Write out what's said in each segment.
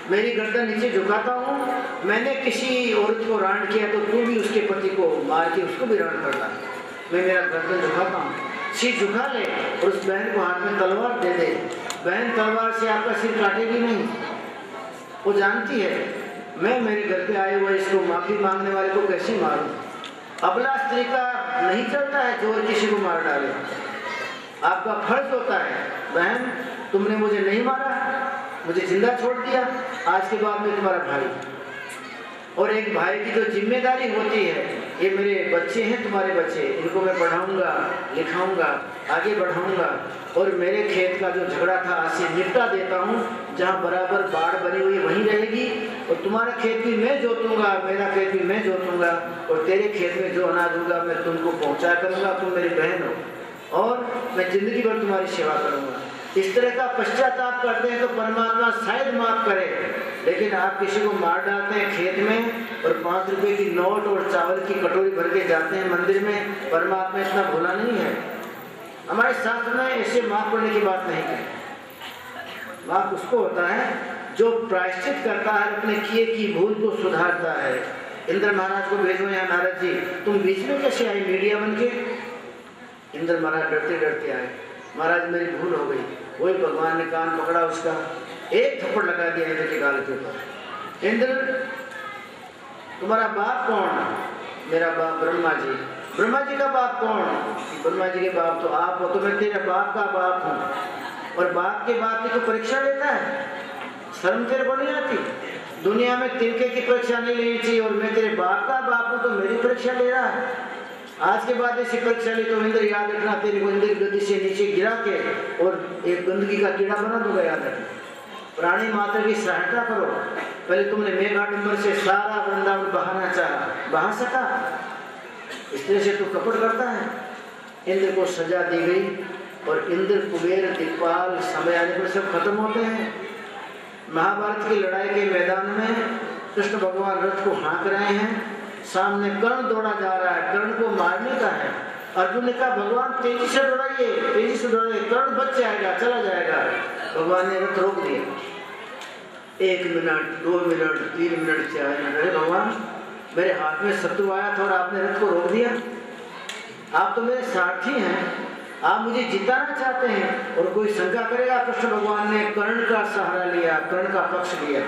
मेरी गर्दन नीचे झुकाता हूँ। मैंने किसी औरत को रांड किया तो तू भी उसके पति को मार के उसको भी रांड करना। मैं मेरा गर्दन झुकाता हूँ, सिर झुका ले और उस बहन को हाथ में तलवार दे दे। बहन तलवार से आपका सिर काटेगी नहीं, वो जानती है मैं मेरे घर पे आए हुए इसको माफ़ी मांगने वाले को कैसे मारूं। अबला स्त्री का नहीं चलता है चोर किसी को मार डाले। आपका फर्ज होता है, बहन तुमने मुझे नहीं मारा, मुझे जिंदा छोड़ दिया, आज के बाद मैं तुम्हारा भाई। और एक भाई की जो जिम्मेदारी होती है, ये मेरे बच्चे हैं तुम्हारे बच्चे, इनको मैं पढ़ाऊंगा, लिखाऊंगा, आगे बढ़ाऊंगा और मेरे खेत का जो झगड़ा था आज से निपटा देता हूँ। जहाँ बराबर बाढ़ बनी हुई वहीं रहेगी और तुम्हारा खेत भी मैं जोतूंगा, मेरा खेत भी मैं जोतूंगा और तेरे खेत में जो अनाज होगा मैं तुमको पहुँचा करूँगा। तुम मेरी बहन हो और मैं जिंदगी भर तुम्हारी सेवा करूँगा। इस तरह का पश्चाताप करते हैं तो परमात्मा शायद माफ करे, लेकिन आप किसी को मार डालते हैं खेत में और 5 रुपए की नोट और चावल की कटोरी भर के जाते हैं मंदिर में, परमात्मा इतना भोला नहीं है। हमारे शास्त्र में ऐसे माफ करने की बात नहीं है। माफ उसको होता है जो प्रायश्चित करता है, अपने किए की भूल को सुधारता है। इंद्र महाराज को भेजो यहाँ, नारद जी तुम बीच में कैसे आई मीडिया बन के? इंद्र महाराज डरते डरते आए, महाराज मेरी भूल हो गई। वही भगवान ने कान पकड़ा उसका, एक थप्पड़ लगा दिया इंद्र के गाल के ऊपर। इंद्र तुम्हारा बाप कौन? मेरा बाप ब्रह्मा जी। ब्रह्मा जी का बाप कौन? ब्रह्मा जी के बाप तो आप हो, तो मैं तेरे बाप का बाप हूँ। और बाप के बाप की तो परीक्षा लेता है, शर्म तेरे को नहीं आती? दुनिया में तिनके की परीक्षा नहीं लेनी चाहिए और मैं तेरे बाप का बाप हूँ तो मेरी परीक्षा ले रहा है। आज के बाद ऐसी परीक्षा ली तो इंद्र याद रखना, तेरे को इंद्र गद्दी से नीचे गिरा के और एक गंदगी का कीड़ा बना दूंगा, याद रखना। प्राणी मात्र की सहायता करो। पहले तुमने मेघाडंबर से सारा वृंदावन बहाना चाहा, बहा सका? इस तरह से तो कपट करता है। इंद्र को सजा दी गई और इंद्र कुबेर दिक्पाल समय आने पर सब खत्म होते हैं। महाभारत की लड़ाई के मैदान में कृष्ण भगवान रथ को हाँक रहे हैं, सामने कर्ण दौड़ा जा रहा है, कर्ण को मारने का है। अर्जुन ने कहा भगवान तेजी से दौड़ाइए, तेजी से दौड़ाइए, कर्ण बच जाएगा, चला जाएगा। भगवान ने रथ रोक दिया। 1 मिनट, 2 मिनट, 3 मिनट, 4 मिनट, अरे भगवान मेरे हाथ में शत्रु आया था और आपने रथ को रोक दिया। आप तो मेरे सारथी हैं, आप मुझे जिताना चाहते हैं। और कोई शंका करेगा, कृष्ण भगवान ने कर्ण का सहारा लिया, कर्ण का पक्ष लिया।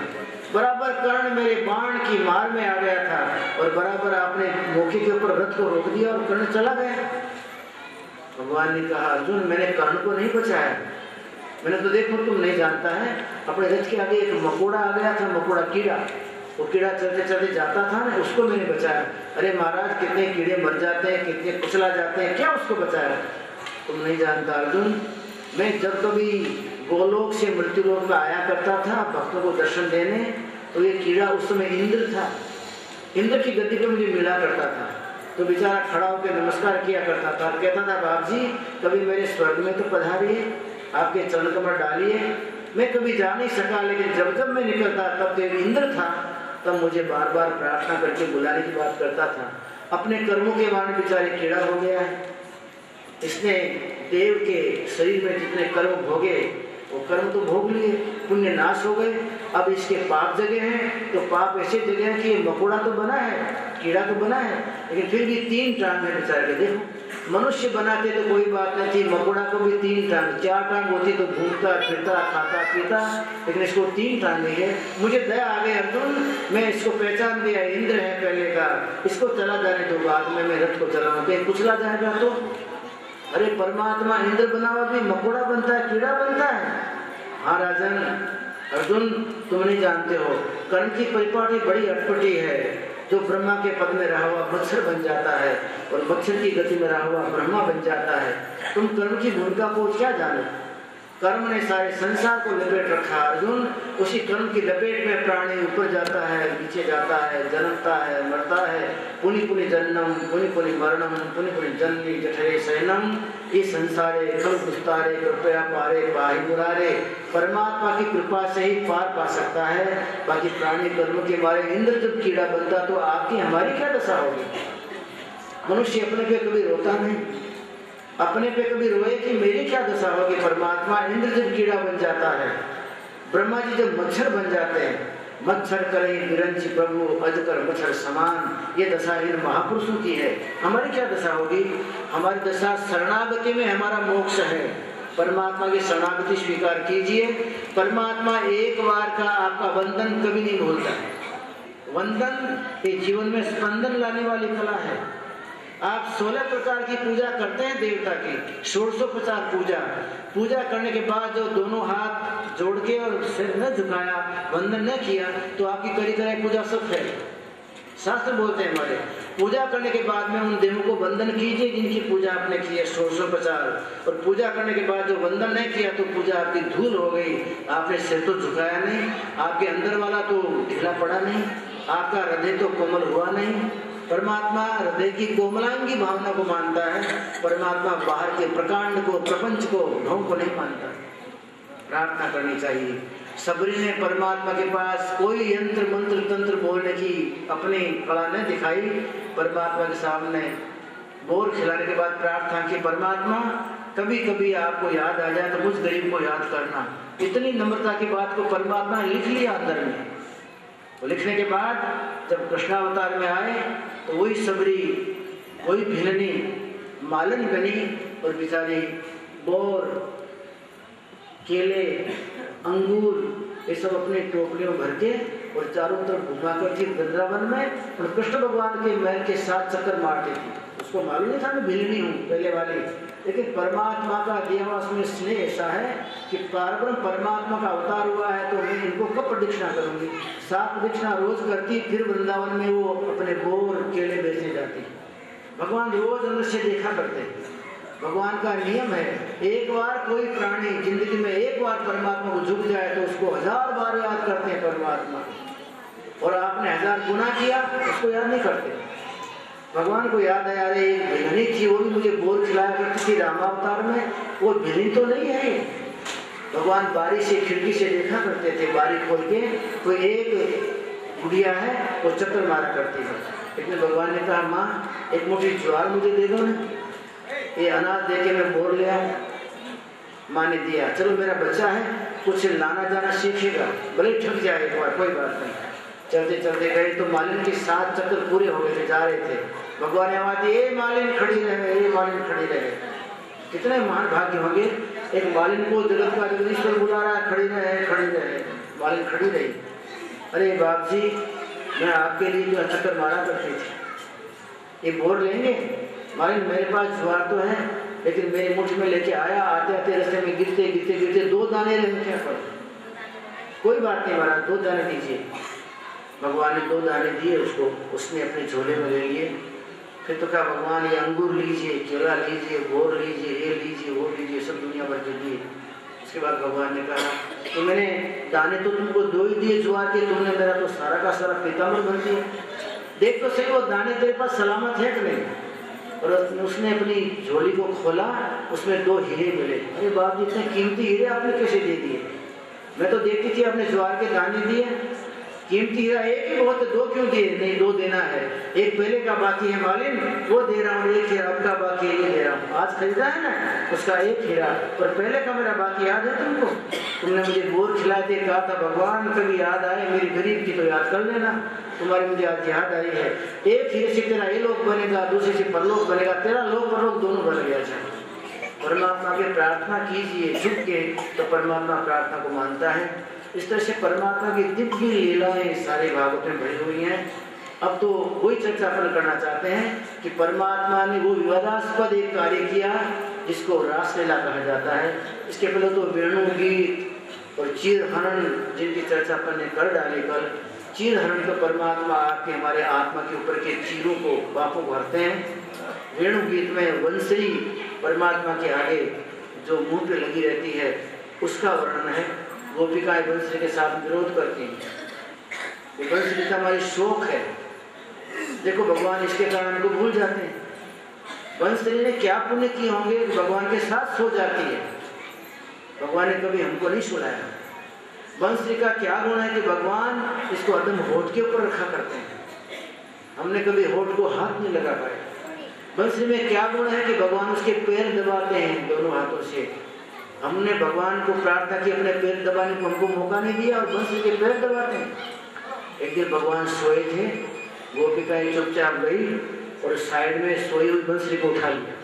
बराबर कर्ण मेरे बाण की मार में आ गया था और बराबर आपने मौके के ऊपर रथ को रोक दिया और कर्ण चला गया। भगवान ने कहा अर्जुन मैंने कर्ण को नहीं बचाया, मैंने तो देखो तुम नहीं जानता है, अपने रथ के आगे एक मकोड़ा आ गया था, मकोड़ा कीड़ा, वो कीड़ा चलते चलते जाता था ना, उसको मैंने बचाया। अरे महाराज कितने कीड़े मर जाते हैं, कितने कुचला जाते हैं, क्या उसको बचाया? तुम नहीं जानता अर्जुन, मैं जब कभी गोलोक से मृत्यु लोक में आया करता था भक्तों को दर्शन देने, तो ये कीड़ा उस समय इंद्र था, इंद्र की गद्दी पे मुझे मिला करता था। तो बेचारा खड़ा होकर नमस्कार किया करता था, कहता था बाप जी कभी मेरे स्वर्ग में तो पधारिए, आपके चरण कमल डालिए। मैं कभी जा नहीं सका, लेकिन जब जब मैं निकलता तब तो इंद्र था, तब मुझे बार बार प्रार्थना करके बुलाने की बात करता था। अपने कर्मों के माने बेचारे कीड़ा हो गया है। इसने देव के शरीर में जितने कर्म भोगे वो कर्म तो भोग लिए, पुण्य नाश हो गए। अब इसके पाप जगह हैं, तो पाप ऐसे जगह हैं कि ये मकोड़ा तो बना है, कीड़ा तो बना है, लेकिन फिर भी 3 टांग है बेचारे के। देखो मनुष्य बनाते तो कोई बात नहीं थी, मकोड़ा को भी 3 टांग, 4 टांग होती तो घूमता फिरता खाता पीता, लेकिन इसको 3 टांगे है। मुझे दया आ गई अर्जुन, मैं इसको पहचान लिया, इंद्र है पहले का, इसको चला जाने दो, बाद में मैं रथ को चलाऊं, कहीं कुचला जाएगा तो। अरे परमात्मा इंद्र बना हुआ भी मकोड़ा बनता है, कीड़ा बनता है। हाँ राजन अर्जुन तुम नहीं जानते हो, कर्ण की परिपाटी बड़ी अटपटी है। जो ब्रह्मा के पद में रहा हुआ मच्छर बन जाता है और मच्छर की गति में रहा हुआ ब्रह्मा बन जाता है। तुम कर्म की भूमिका को क्या जानो? कर्म ने सारे संसार को लपेट रखा अर्जुन। उसी कर्म की लपेट में प्राणी ऊपर जाता है, नीचे जाता है, जन्मता है, मरता है। पुनि पुनि जन्म पुनि पुनि मरणम पुनि पुनि जन्मी जठरे शयनम। ये संसारे खल गुस्तारे कृपया पारे पाहि मुरारे। परमात्मा की कृपा से ही पार पा सकता है। बाकी प्राणी कर्म के मारे इंद्र जब कीड़ा बनता तो आपकी हमारी क्या दशा होगी? मनुष्य अपने पे कभी रोता नहीं, अपने पे कभी रोए कि मेरी क्या दशा होगी? परमात्मा इंद्र जब कीड़ा बन जाता है ब्रह्मा जी जब मच्छर बन जाते हैं, मच्छर करे विरंच प्रभु अजकर मच्छर समान, ये दशा इन महापुरुषों की है। हमारी क्या दशा होगी? हमारी दशा शरणागति में हमारा मोक्ष है। परमात्मा की शरणागति स्वीकार कीजिए। परमात्मा एक बार का आपका वंदन कभी नहीं भूलता। वंदन ये जीवन में स्पंदन लाने वाली कला है। आप 16 प्रकार की पूजा करते हैं देवता की, 1650 पूजा करने के बाद जो दोनों हाथ जोड़ के और सिर न झुकाया, वंदन न किया, तो आपकी करी कराई पूजा सफल है। शास्त्र बोलते हैं हमारे, पूजा करने के बाद में उन देवों को वंदन कीजिए जिनकी पूजा आपने की है 1650। और पूजा करने के बाद जो वंदन नहीं किया तो पूजा आपकी धूल हो गई। आपने सिर तो झुकाया नहीं, आपके अंदर वाला तो ढीला पड़ा नहीं, आपका हृदय तो कोमल हुआ नहीं। परमात्मा हृदय की कोमलांगी भावना को मानता है। परमात्मा बाहर के प्रकांड को, प्रपंच को, ढोंग को नहीं मानता। प्रार्थना करनी चाहिए। सबरी ने परमात्मा के पास कोई यंत्र मंत्र तंत्र बोलने की अपनी कला न दिखाई। परमात्मा के सामने बोर खिलाने के बाद प्रार्थना की, परमात्मा कभी कभी आपको याद आ जाए तो मुझ गरीब को याद करना। इतनी नम्रता की बात को परमात्मा ने लिख लिया अंदर में। तो लिखने के बाद जब कृष्णावतार में आए तो वही सबरी, वही भिलनी मालन बनी और बेचारी बोर, केले, अंगूर ये सब अपने टोकरियों में भर के और चारों तरफ घुमा करती वृंदावन में, और कृष्ण भगवान के महल के 7 चक्कर मारती थी। उसको मालूम नहीं था मैं भिलनी हूँ पहले वाली, लेकिन परमात्मा का दिया हुआ उसमें स्नेह ऐसा है कि पारब्रह्म परमात्मा का अवतार हुआ है तो मैं इनको कब प्रदक्षिणा करूंगी। 7 प्रदक्षिणा रोज करती, फिर वृंदावन में वो अपने बोर केले बेचने जाती। भगवान रोज अंदर से देखा करते। भगवान का नियम है, एक बार कोई प्राणी जिंदगी में एक बार परमात्मा को झुक जाए तो उसको 1000 बार याद करते हैं परमात्मा। और आपने 1000 गुना किया उसको याद नहीं करते। भगवान को याद है, अरे एक भिलनी थी वो भी मुझे बोल खिलाया करती थी रामावतार में, वो भिलनी तो नहीं है। भगवान बारी से, खिड़की से देखा करते थे, बारी खोल के कोई एक गुड़िया है वो चक्कर मारा करती है। लेकिन भगवान ने कहा, माँ एक मुट्ठी ज्वार मुझे दे दो ना, ये अनाज दे के मैं बोर ले आऊँ। माँ ने दिया, चलो मेरा बच्चा है कुछ लाना जाना सीखेगा, भले ठग जाए एक बार, कोई बात नहीं। चलते चलते गए तो मालिन के 7 चक्कर पूरे हो गए थे, जा रहे थे। भगवान ने आवाज दी, ए मालिन खड़ी रहे, ए मालिन खड़ी रहे। कितने महान भाग्य होंगे, एक मालिन को जगत का जगदीश्वर बुला रहा है, खड़ी रहे, खड़ी रहे। मालिन खड़ी रही। अरे बाप जी मैं आपके लिए जो चक्कर मारा करती थी, ये बोर लेंगे? मालिन मेरे पास ज्वार तो है, लेकिन मेरे मुट्ठी में लेके आया, आते आते रास्ते में गिरते गिरते गिरते 2 दाने रहे, क्या करो? कोई बात नहीं महाराज, 2 दाने दीजिए। भगवान ने 2 दाने दिए उसको, उसने अपने झोले में ले लिए। फिर तो क्या भगवान ये अंगूर लीजिए, केला लीजिए, बोर लीजिए, ये लीजिए, वो लीजिए, सब दुनिया भर के दिए। उसके बाद भगवान ने कहा, तो मैंने दाने तो तुमको 2 ही दिए ज्वार के, तुमने मेरा तो सारा का सारा पीताम्बर भर दिया। देख तो सही वो दाने तेरे पास सलामत है कि नहीं? और उसने अपनी झोली को खोला, उसमें 2 हीरे मिले। अरे बाप जी इतने कीमती हीरे आपने कैसे दे दिए? मैं तो देखती थी आपने ज्वार के दाने दिए, कीमती हीरा एक ही बहुत, 2 क्यों दिए? नहीं 2 देना है, एक पहले का बाकी है मालिन वो दे रहा हूँ, एक हीरा आपका बाकी है ये दे रहा हूँ। आज खरीदा है ना उसका 1 हीरा, पर पहले का मेरा बाकी याद है तुमको? तुमने मुझे बोर खिलाते कहा था भगवान कभी याद आए मेरी गरीब की तो याद कर लेना। तुम्हारी मुझे आज याद आई है। एक हीरे से तेरा ये लोक बनेगा, दूसरे से परलोक बनेगा, तेरा लोक परलोक दोनों बन गया। परमात्मा की प्रार्थना कीजिए झुक के, तो परमात्मा प्रार्थना को मानता है। इस तरह से परमात्मा की दिव्य लीलाएं सारे भागवत में भरी हुई हैं। अब तो वही चर्चा अपन करना चाहते हैं कि परमात्मा ने वो विवादास्पद एक कार्य किया जिसको रासलीला कहा जाता है। इसके पहले तो वेणु गीत और चीरहरण जिनकी चर्चा अपन ने कर डाली कल। चीरहरण तो परमात्मा आपके हमारे आत्मा के ऊपर के चीरों को बापों भरते हैं। वेणु गीत में वंशरी परमात्मा के आगे जो मुंह पे लगी रहती है उसका वर्णन है। गोपिकाएं वंशरी के साथ विरोध करती हैं। वंशरी का हमारी शोक है। देखो भगवान इसके कारण उनको भूल जाते हैं। वंशरी ने क्या पुण्य किए होंगे भगवान के साथ सो जाती है। भगवान ने कभी हमको नहीं सुलाया। वंशरी का क्या गुण है कि भगवान इसको हरदम होठ के ऊपर रखा करते हैं। हमने कभी होठ को हाथ नहीं लगा पाए। वंशरी में क्या गुण है कि भगवान उसके पैर दबाते हैं दोनों हाथों से। हमने भगवान को प्रार्थना की, अपने पैर दबाने को हमको मौका नहीं दिया और बंसरी के पैर दबाते हैं। एक दिन भगवान सोए थे, गोपिकाएं चुपचाप गई और साइड में सोई हुई बंसरी को उठा लिया।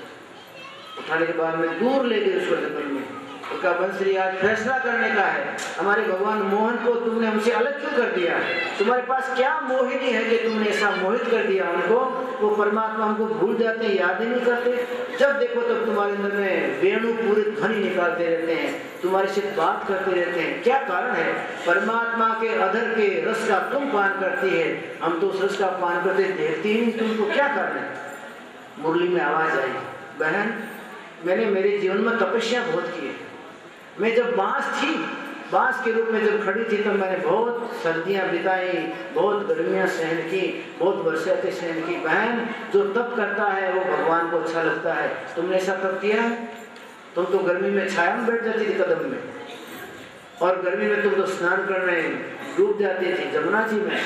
उठाने के बाद में दूर ले गए उसको जंगल में। उसका बंसरी आज फैसला करने का है, हमारे भगवान मोहन को तुमने हमसे अलग क्यों कर दिया? तुम्हारे पास क्या मोहिनी है कि तुमने ऐसा मोहित कर दिया उनको? वो परमात्मा हमको भूल जाते हैं, याद ही नहीं करते। जब देखो तब तुम्हारे अंदर में वेणु पूरे ध्वनि निकालते रहते हैं, तुम्हारे से बात करते रहते हैं। क्या कारण है? परमात्मा के अधर के रस का तुम पान करती है, हम तो उस रस का पान करते देखती ही नहीं। तुमको क्या कारण है? मुरली में आवाज आई, बहन मैंने मेरे जीवन में तपस्या बहुत की है। मैं जब बांस के रूप में जब खड़ी थी तब मैंने बहुत सर्दियां बिताई, बहुत गर्मियां सहन की, बहुत बरसातें सहन की। बहन जो तप करता है वो भगवान को अच्छा लगता है। तुमने ऐसा तप किया है? तुम तो गर्मी में छाया में बैठ जाती थी कदम में, और गर्मी में तुम तो स्नान करने डूब जाती थी जमुना जी में,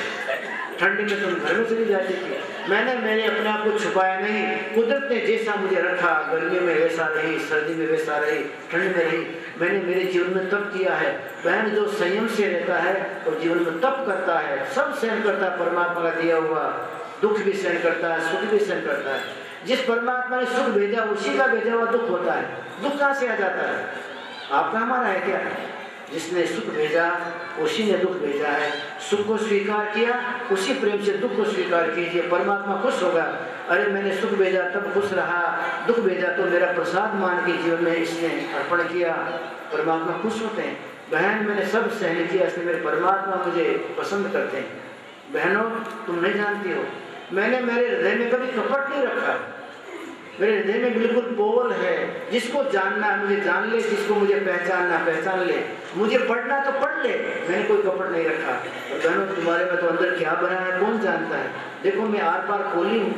ठंडी में तुम घर में चली जाती थी। मैंने मेरे अपने आप को छुपाया नहीं, कुदरत ने जैसा मुझे रखा, गर्मी में वैसा रही, सर्दी में वैसा रही, ठंडी में रही। मैंने मेरे जीवन में तप किया है। बहन जो संयम से रहता है और जीवन में तप करता है, सब सहन करता है, परमात्मा का दिया हुआ दुख भी सहन करता है, सुख भी सहन करता है। जिस परमात्मा ने सुख भेजा उसी का भेजा हुआ दुख होता है। दुख कहाँ से आ जाता है? आपका हमारा है क्या? जिसने सुख भेजा उसी ने दुख भेजा है। सुख को स्वीकार किया, उसी प्रेम से दुख को स्वीकार कीजिए, परमात्मा खुश होगा। अरे मैंने सुख भेजा तब खुश रहा, दुख भेजा तो मेरा प्रसाद मान के जीवन में इसने अर्पण किया, परमात्मा खुश होते हैं। बहन मैंने सब सहन किया, इसलिए मेरे परमात्मा मुझे पसंद करते हैं। बहनों तुम नहीं जानती हो, मैंने मेरे हृदय में कभी कपट नहीं रखा। मेरे हृदय में बिल्कुल पोल है। जिसको जानना है मुझे जान ले, जिसको मुझे पहचानना पहचान ले, मुझे पढ़ना तो पढ़ ले, मैंने कोई कपट नहीं रखा। और बहनों तुम्हारे में तो अंदर क्या भरा है कौन जानता है? देखो मैं आर पार खोली हूँ,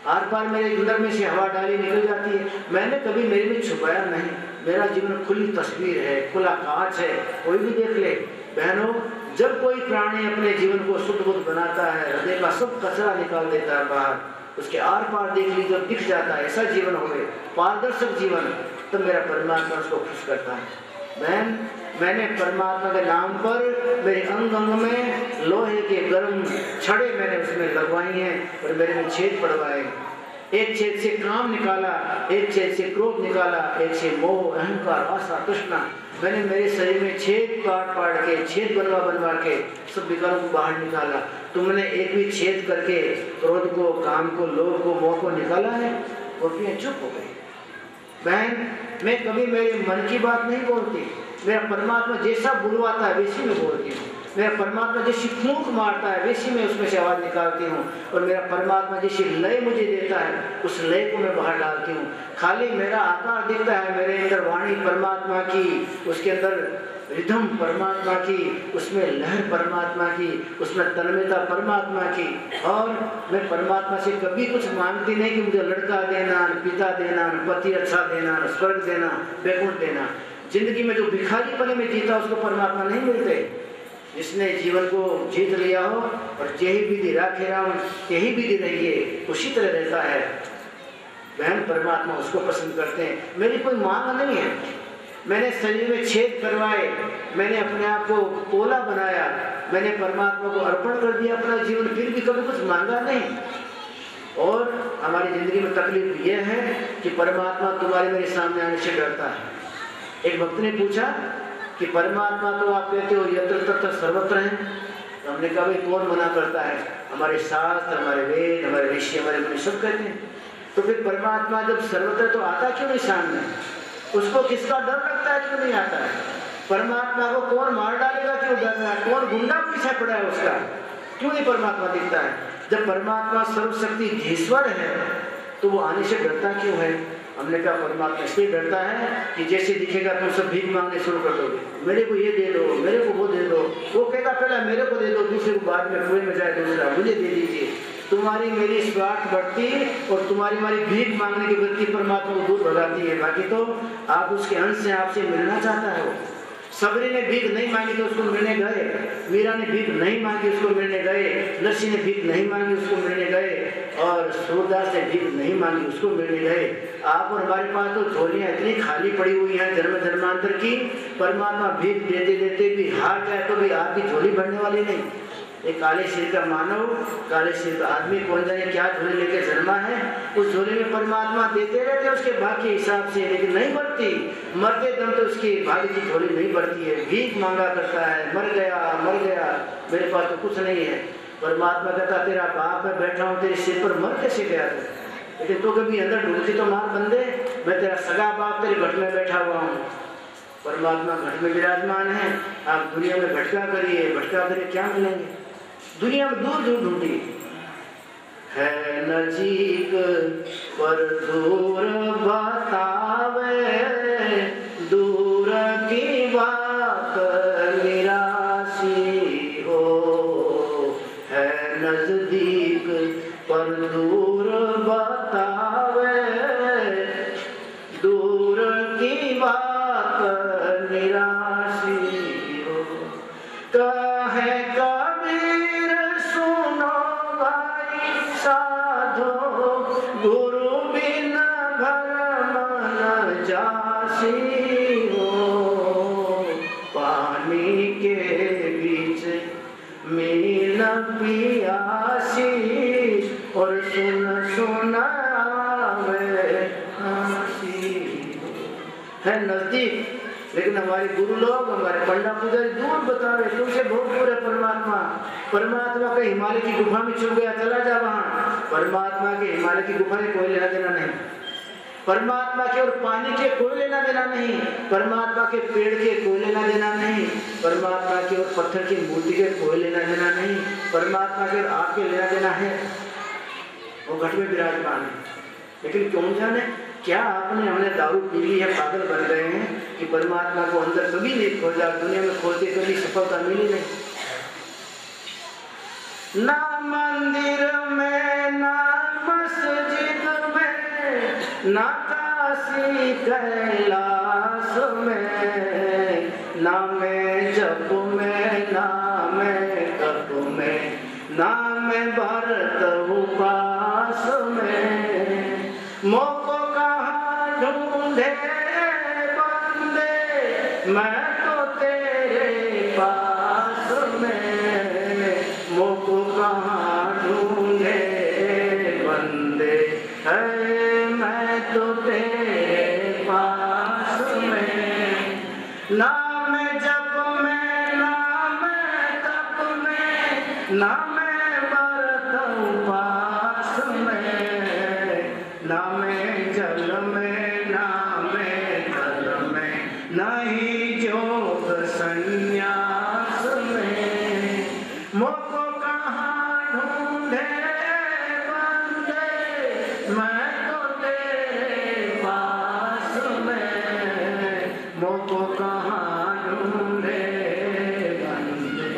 आर पार मेरे अंदर में से हवा डाली निकल जाती है। मैंने कभी मेरे में छुपाया नहीं। मेरा जीवन खुली तस्वीर है, खुला कांच है, कोई भी देख ले। बहनों जब कोई प्राणी अपने जीवन को शुद्ध बुद्ध बनाता है, हृदय का सब कचरा निकाल देता है बाहर, उसके आर पार देख ली जब दिख जाता है, ऐसा जीवन हो गए पारदर्शक जीवन, तब मेरा परमात्मा उसको खुश करता है। बहन मैंने परमात्मा के नाम पर मेरे अंग अंग में लोहे के गर्म छड़े मैंने उसमें लगवाई हैं और मेरे में छेद पड़वाए। एक छेद से काम निकाला, एक छेद से क्रोध निकाला, एक से मोह अहंकार आशा तृष्णा। मैंने मेरे शरीर में छेद काट के, छेद बनवा के सब विकारों को बाहर निकाला। तुमने एक भी छेद करके क्रोध को, काम को, लोभ को, मोह को निकाला है? गोपियां चुप हो गई। बहन मैं कभी मेरे मन की बात नहीं बोलती। मेरा परमात्मा जैसा बुलवाता है वैसी मैं बोलती हूँ। मेरा परमात्मा जैसी फूंक मारता है वैसी मैं उसमें से आवाज निकालती हूँ। और मेरा परमात्मा जैसी लय मुझे देता है उस लय को मैं बाहर डालती हूँ। खाली मेरा आकार दिखता है, मेरे अंदर वाणी परमात्मा की, उसके अंदर रिधम परमात्मा की, उसमें लहर परमात्मा की, उसमें तन्मयता परमात्मा की। और मैं परमात्मा से कभी कुछ मांगती नहीं कि मुझे लड़का देना, पिता देना, पति अच्छा देना, स्वर्ग देना, वैकुंठ देना। जिंदगी में जो भिखारीपने में जीता उसको परमात्मा नहीं मिलते। जिसने जीवन को जीत लिया हो और जेही विधि राखे राम तेही विधि रहिए, उसी तरह रहता है। बहन परमात्मा उसको पसंद करते हैं। मेरी कोई मांग नहीं है। मैंने शरीर में छेद करवाए, मैंने अपने आप को पोला बनाया, मैंने परमात्मा को अर्पण कर दिया अपना जीवन, फिर भी कभी कुछ मांगा नहीं। और हमारी जिंदगी में तकलीफ यह है कि परमात्मा तुम्हारे मेरे सामने आने से डरता है। एक भक्त ने पूछा कि परमात्मा तो आप कहते हो यत्र तत्र सर्वत्र है, तो हमने कहा भाई कौन मना करता है? हमारे शास्त्र, हमारे वेद, हमारे ऋषि, हमारे मुनि सब कहते हैं। तो फिर परमात्मा जब सर्वत्र तो आता क्यों नहीं सामने? उसको किसका डर लगता है क्यों नहीं आता है? परमात्मा को कौन मार डालेगा क्यों डर रहा है? कौन गुंडा पीछे पड़ा है उसका? क्यों नहीं परमात्मा दिखता है? जब परमात्मा सर्वशक्ति ईश्वर है तो वो आने से डरता क्यों है? हमने कहा परमात्मा इसलिए डरता है कि जैसे दिखेगा तुम सब भीख मांगने शुरू कर दोगे, मेरे को ये दे दो, मेरे को वो दे दो। वो कहता पहले मेरे को दे दो, दूसरे को बाद में कुएं में जाए दूसरा, मुझे दे दीजिए। तुम्हारी मेरी स्वार्थ बढ़ती और तुम्हारी हमारी भीख मांगने की वृत्ति परमात्मा को दूर भगाती है। बाकी तो आप उसके अंश से आपसे मिलना चाहता है। वो सबरी ने भीख नहीं मांगी तो उसको मिलने गए, मीरा ने भीख नहीं मांगी उसको मिलने गए, नरसी ने भीख नहीं मांगी उसको मिलने गए, और सूरदास ने भीख नहीं मांगी उसको मिलने गए। आप और हमारे पास तो झोलियाँ इतनी खाली पड़ी हुई हैं जन्म जन्मांतर की, परमात्मा भीख देते देते भी हार जाए तो भी आपकी झोली भरने वाली नहीं। एक काले सिर का मानव, काले सिर का आदमी कौन जाने क्या झोली लेके जन्मा है, उस झोली में परमात्मा देते रहते उसके भाग्य के हिसाब से, लेकिन नहीं बढ़ती। मरते दम तो उसकी भाग्य की झोली नहीं बढ़ती है, भीख मांगा करता है, मर गया मेरे पास तो कुछ नहीं है। परमात्मा कहता तेरा बाप है बैठा हूँ तेरे सिर पर, मर कैसे गया तू? लेकिन तो कभी अंदर ढूंढती तो मार बंदे, मैं तेरा सगा बाप तेरे घट में बैठा हुआ हूँ। परमात्मा घट में विराजमान है, आप दुनिया में भटका करिए क्या मिलेंगे? दुनिया में दूर दूर ढूंढी है, नजीक पर दूर बतावे, दूर की बात निराशी हो, है नजदीक पर दूर बतावे, दूर की बात निराशी हो। कहे कबीर सुनो भाई साधो, गुरु बिन घर मन जासी हो, पानी के बीच मीन पियासी, और सुन आवे हंसी। है नजदीक, लेकिन हमारे गुरु लोग, हमारे पंडा पुजारी दूर बता रहे, तुमसे बहुत दूर है परमात्मा। परमात्मा के हिमालय की गुफा में छुप गया, चला जा वहां। परमात्मा के हिमालय की गुफा में कोई लेना देना नहीं, परमात्मा के और पानी के कोई लेना देना नहीं, परमात्मा के पेड़ के कोई लेना देना नहीं, परमात्मा के और पत्थर की मूर्ति के कोई लेना देना नहीं, परमात्मा के और आग के लेना देना है। वो घट में विराजमान है, लेकिन क्यों जाने क्या हमने दारू पी ली है, पागल बन गए हैं कि परमात्मा को अंदर कभी नहीं खोजा, दुनिया में खोजते कभी सफलता मिली नहीं। ना मंदिर में, ना मस्जिद में, ना काशी कैलाश में, ना मैं जप में, ना मैं तप में, ना मैं भरत उपास में, मोको कहाँ ढूंढे बंदे, मैं तो तेरे पास में, मोको कहाँ ढूंढे बंदे, है मैं तो तेरे पास में। ना मैं जप में, ना मैं तप में, ना मैं व्रत उपास में, ना मैं जल में, ना मैं तल में, ना ही योग संन्यास में, मोको कहाँ ढूंढे बंदे, मैं तो तेरे पास में, मोको कहाँ ढूंढे बंदे,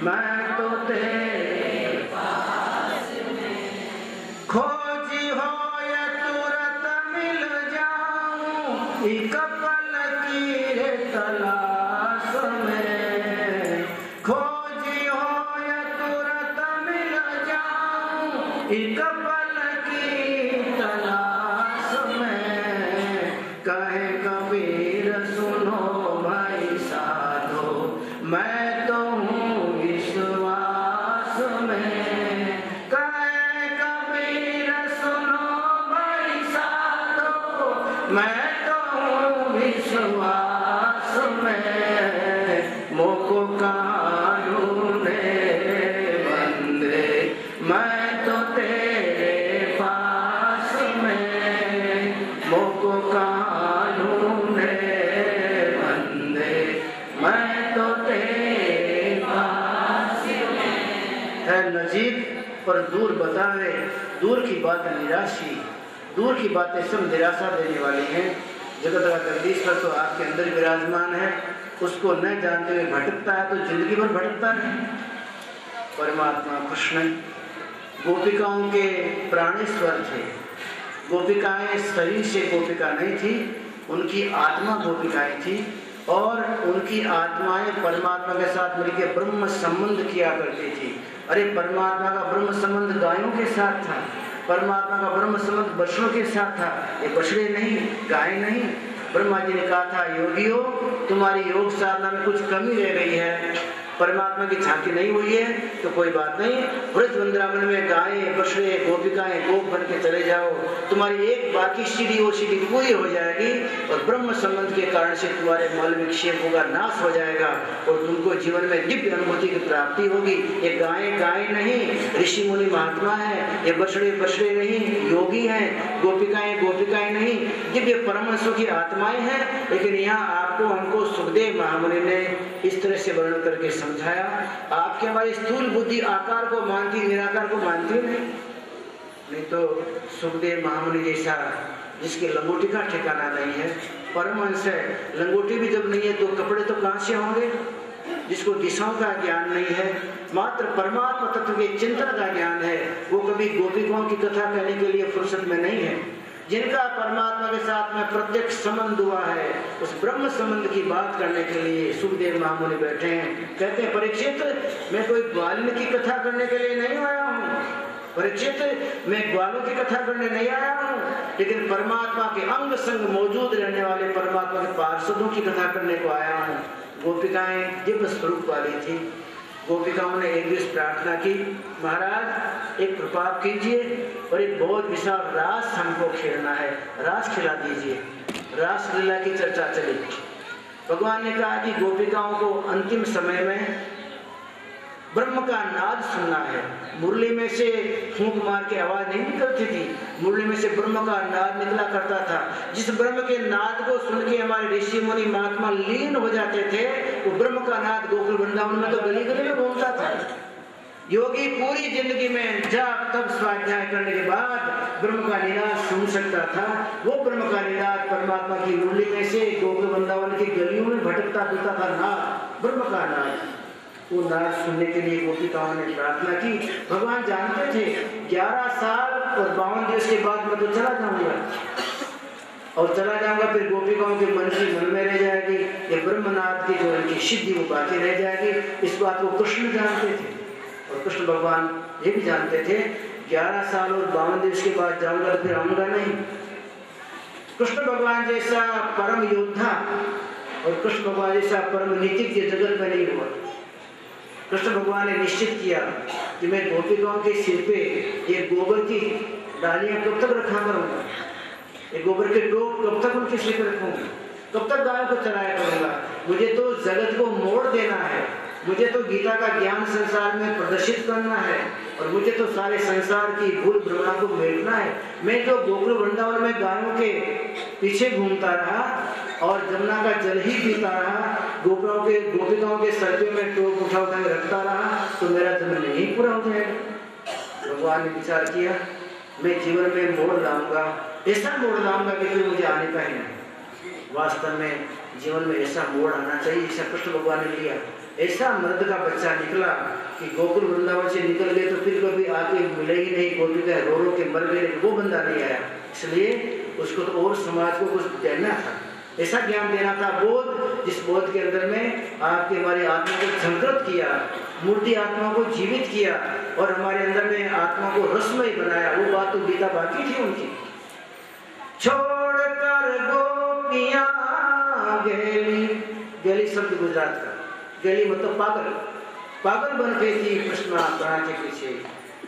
मैं तो तेरे पास में। खोजी हो या तुरंत मिल जाऊं, एक पल की रे तलाश में, खोजी हो या तुरंत मिल जाऊं, एक पल की तलाश में। कहे कबीर सुनो भाई साधो, मैं तो हूँ विश्वास में। कहे कबीर सुनो भाई साधो, मैं तो हूँ विश्वास में, मोको कहाँ ढूंढे बंदे, मैं तो तेरे पास में, मोको कहाँ ढूंढे बंदे, मैं तो तेरे पास में। है नजीक पर दूर बतावे, दूर की बात निराशी, दूर की बातें सब निराशा देने वाली हैं। जगत का जगदीश्वर तो आपके अंदर विराजमान है, उसको न जानते हुए भटकता है तो जिंदगी भर भटकता है। परमात्मा कृष्ण गोपिकाओं के प्राणेश्वर थे। गोपिकाएं शरीर से गोपिका नहीं थी, उनकी आत्मा गोपिकाएं थी। और उनकी आत्माएं परमात्मा के साथ मिलकर ब्रह्म संबंध किया करती थी। अरे परमात्मा का ब्रह्म संबंध गायों के साथ था, परमात्मा का ब्रह्म संबंध बछड़ों के साथ था। ये बछड़े नहीं, गाय नहीं। ब्रह्मा जी ने कहा था, योगियों तुम्हारी योग साधना में कुछ कमी रह गई है, परमात्मा की झांकी नहीं हुई है तो कोई बात नहीं, व्रज वृंदावन में गायें, बछड़े, गोपिकाएं, गोप बन के चले जाओ, तुम्हारी एक बाकी सीढ़ी वो सीढ़ी पूरी हो जाएगी और ब्रह्म संबंध के कारण से तुम्हारे मल विक्षेपों का नाश हो जाएगा और तुमको जीवन में दिव्य अनुभूति की प्राप्ति होगी। ये गायें गाय नहीं, ऋषि मुनि महात्मा है, ये बछड़े बछड़े नहीं, योगी हैं, गोपिकाएं गोपिकाएं नहीं, दिव्य परमहंसों की आत्माएं हैं। लेकिन यहाँ आपको हमको सुखदेव महामुनि ने इस तरह से वर्णन करके समझाया। आपके हमारी स्थूल बुद्धि आकार को मानती, निराकार को मानती नहीं तो सुखदेव महामुनि जैसा जिसके लंगोटी का ठिकाना नहीं है, परमहंस है, लंगोटी भी जब नहीं है तो कपड़े तो कहां से होंगे, जिसको दिशाओं का ज्ञान नहीं है, मात्र परमात्मा तत्व के चिंतन का ज्ञान है, वो कभी गोपिकाओं की कथा कहने के लिए फुर्सत में नहीं है। जिनका परमात्मा के साथ में प्रत्यक्ष संबंध हुआ है, उस ब्रह्म संबंध की बात करने के लिए सुखदेव महामुनि बैठे हैं। कहते हैं, परीक्षित मैं कोई ग्वालिन की कथा करने के लिए नहीं आया हूँ, परीक्षित मैं ग्वालों की कथा करने नहीं आया हूँ, लेकिन परमात्मा के अंग संग मौजूद रहने वाले परमात्मा के पार्षदों की कथा करने को आया हूँ। गोपिकाएं दिव्य स्वरूप वाली थी। गोपिकाओं ने एक दिवस प्रार्थना की, महाराज एक कृपा कीजिए और एक बहुत विशाल रास हमको खेलना है, रास खिला दीजिए। रास लीला की चर्चा चली। भगवान ने कहा कि गोपिकाओं को अंतिम समय में ब्रह्म का नाद सुनना है। मुरली में से फूंक मार के आवाज नहीं निकलती थी, मुरली में से ब्रह्म का नाद निकला करता था। जिस ब्रह्म के नाद को सुन के हमारे ऋषि मुनि महात्मा लीन हो जाते थे, वो ब्रह्म का नाद गोकुल वृंदावन में तो गली गली में घूमता था। योगी पूरी जिंदगी में जब तब स्वाध्याय करने के बाद ब्रह्म का निनाद सुन सकता था। वो ब्रह्म का निनाद परमात्मा की मुरली में से गोकुल वृंदावन की गलियों में भटकता फिरता था नाद, ब्रह्म का नाद। वो नाद सुनने के लिए गोपिकाओं ने प्रार्थना की। भगवान जानते थे 11 साल और 52 दिवस के बाद मैं तो चला जाऊंगा और चला जाऊंगा, फिर गोपिकाओं के मन की मन में रह जाएगी, ये ब्रह्मनाद की जो इनकी सिद्धि वो बाकी रह जाएगी। इस बात को कृष्ण जानते थे और कृष्ण भगवान ये भी जानते थे 11 साल और 52 दिवस के बाद जाऊंगा तो फिर आऊंगा नहीं। कृष्ण भगवान जैसा परम योद्धा और कृष्ण भगवान जैसा परम नीतिज्ञ जगत में नहीं हुआ। कृष्ण भगवान ने निश्चित किया कि मैं गोपिकाओं के सिर पे ये गोबर की डालियां कब तक रखा करूंगा, ये गोबर के टोप कब तक उनके सिर पे रखूंगा, कब तक गायों को चलाया करूंगा। मुझे तो जगत को मोड़ देना है, मुझे तो गीता का ज्ञान संसार में प्रदर्शित करना है और मुझे तो सारे संसार की भूल भ्रमणा को मेटना है। मैं जो गोकुल वृंदावन में गायों के पीछे घूमता रहा और जमुना का जल ही पीता रहा, गोपिकाओं के सर पे में टोप उठा उठा के रखता रहा, तो मेरा जन्म नहीं पूरा हो जाएगा। भगवान ने विचार किया, मैं जीवन में मोड़ लाऊंगा, ऐसा मोड़ लाऊंगा कि फिर मुझे आने का ही नहीं। वास्तव में जीवन में ऐसा मोड़ आना चाहिए, ऐसा कृष्ण भगवान ने लिया। ऐसा मर्द का बच्चा निकला कि गोकुल वृंदावन से निकल गए तो फिर कभी आके मिले ही नहीं, गोपिका रो रो के मर गए, वो बंदा नहीं आया। इसलिए उसको तो और समाज को कुछ देना था, ऐसा ज्ञान देना था, बोध, जिस बोध के अंदर में आपके हमारी आत्मा को संकृत किया, मूर्ति आत्मा को जीवित किया और हमारे अंदर में आत्मा को रसमय बनाया। वो बात तो गीता बाकी थी उनकी। छोड़कर गोपियां गेली, गेली शब्द गुजरात का, गेली मतलब पागल, पागल बन गई थी कृष्ण बना के पीछे,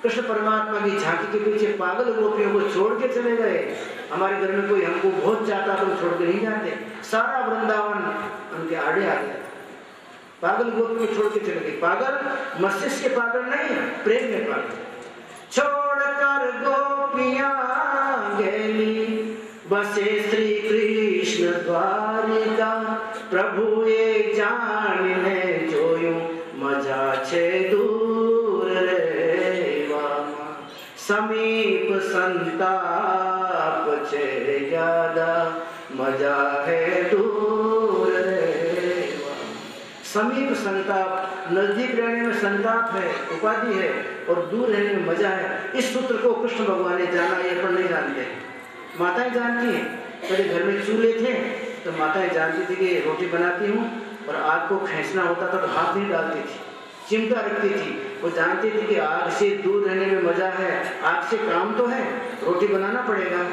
कृष्ण परमात्मा की झांकी के पीछे पागल गोपियों को छोड़ के चले गए। हमारे घर में कोई हमको बहुत चाहता तो छोड़ के नहीं जाते, सारा वृंदावन उनके आड़े आ गया। पागल गोपियों को छोड़ के चले गए। पागल मस्तिष्क के पागल नहीं, प्रेम में पागल। छोड़कर गोपियां गेली, बसे श्री कृष्ण द्वारिका, प्रभु एक जाने जोयूं मजा छे दूर रे वामा, समीप संताप छे ज्यादा, मजा है दूर रे वामा। समीप संताप, नजदीक रहने में संताप है, उपाधि है, और दूर रहने में मजा है। इस सूत्र को कृष्ण भगवान ने जाना, ये अपन नहीं जानते। माताएं जानती हैं, पहले घर में चूल्हे थे, तो माताएं जानती थी कि रोटी बनाती हूँ और आग को खींचना होता था तो हाथ नहीं डालती थी, चिमटा रखती थी। वो जानती थी कि आग से दूर रहने में मजा है, आग से काम तो है, रोटी बनाना पड़ेगा,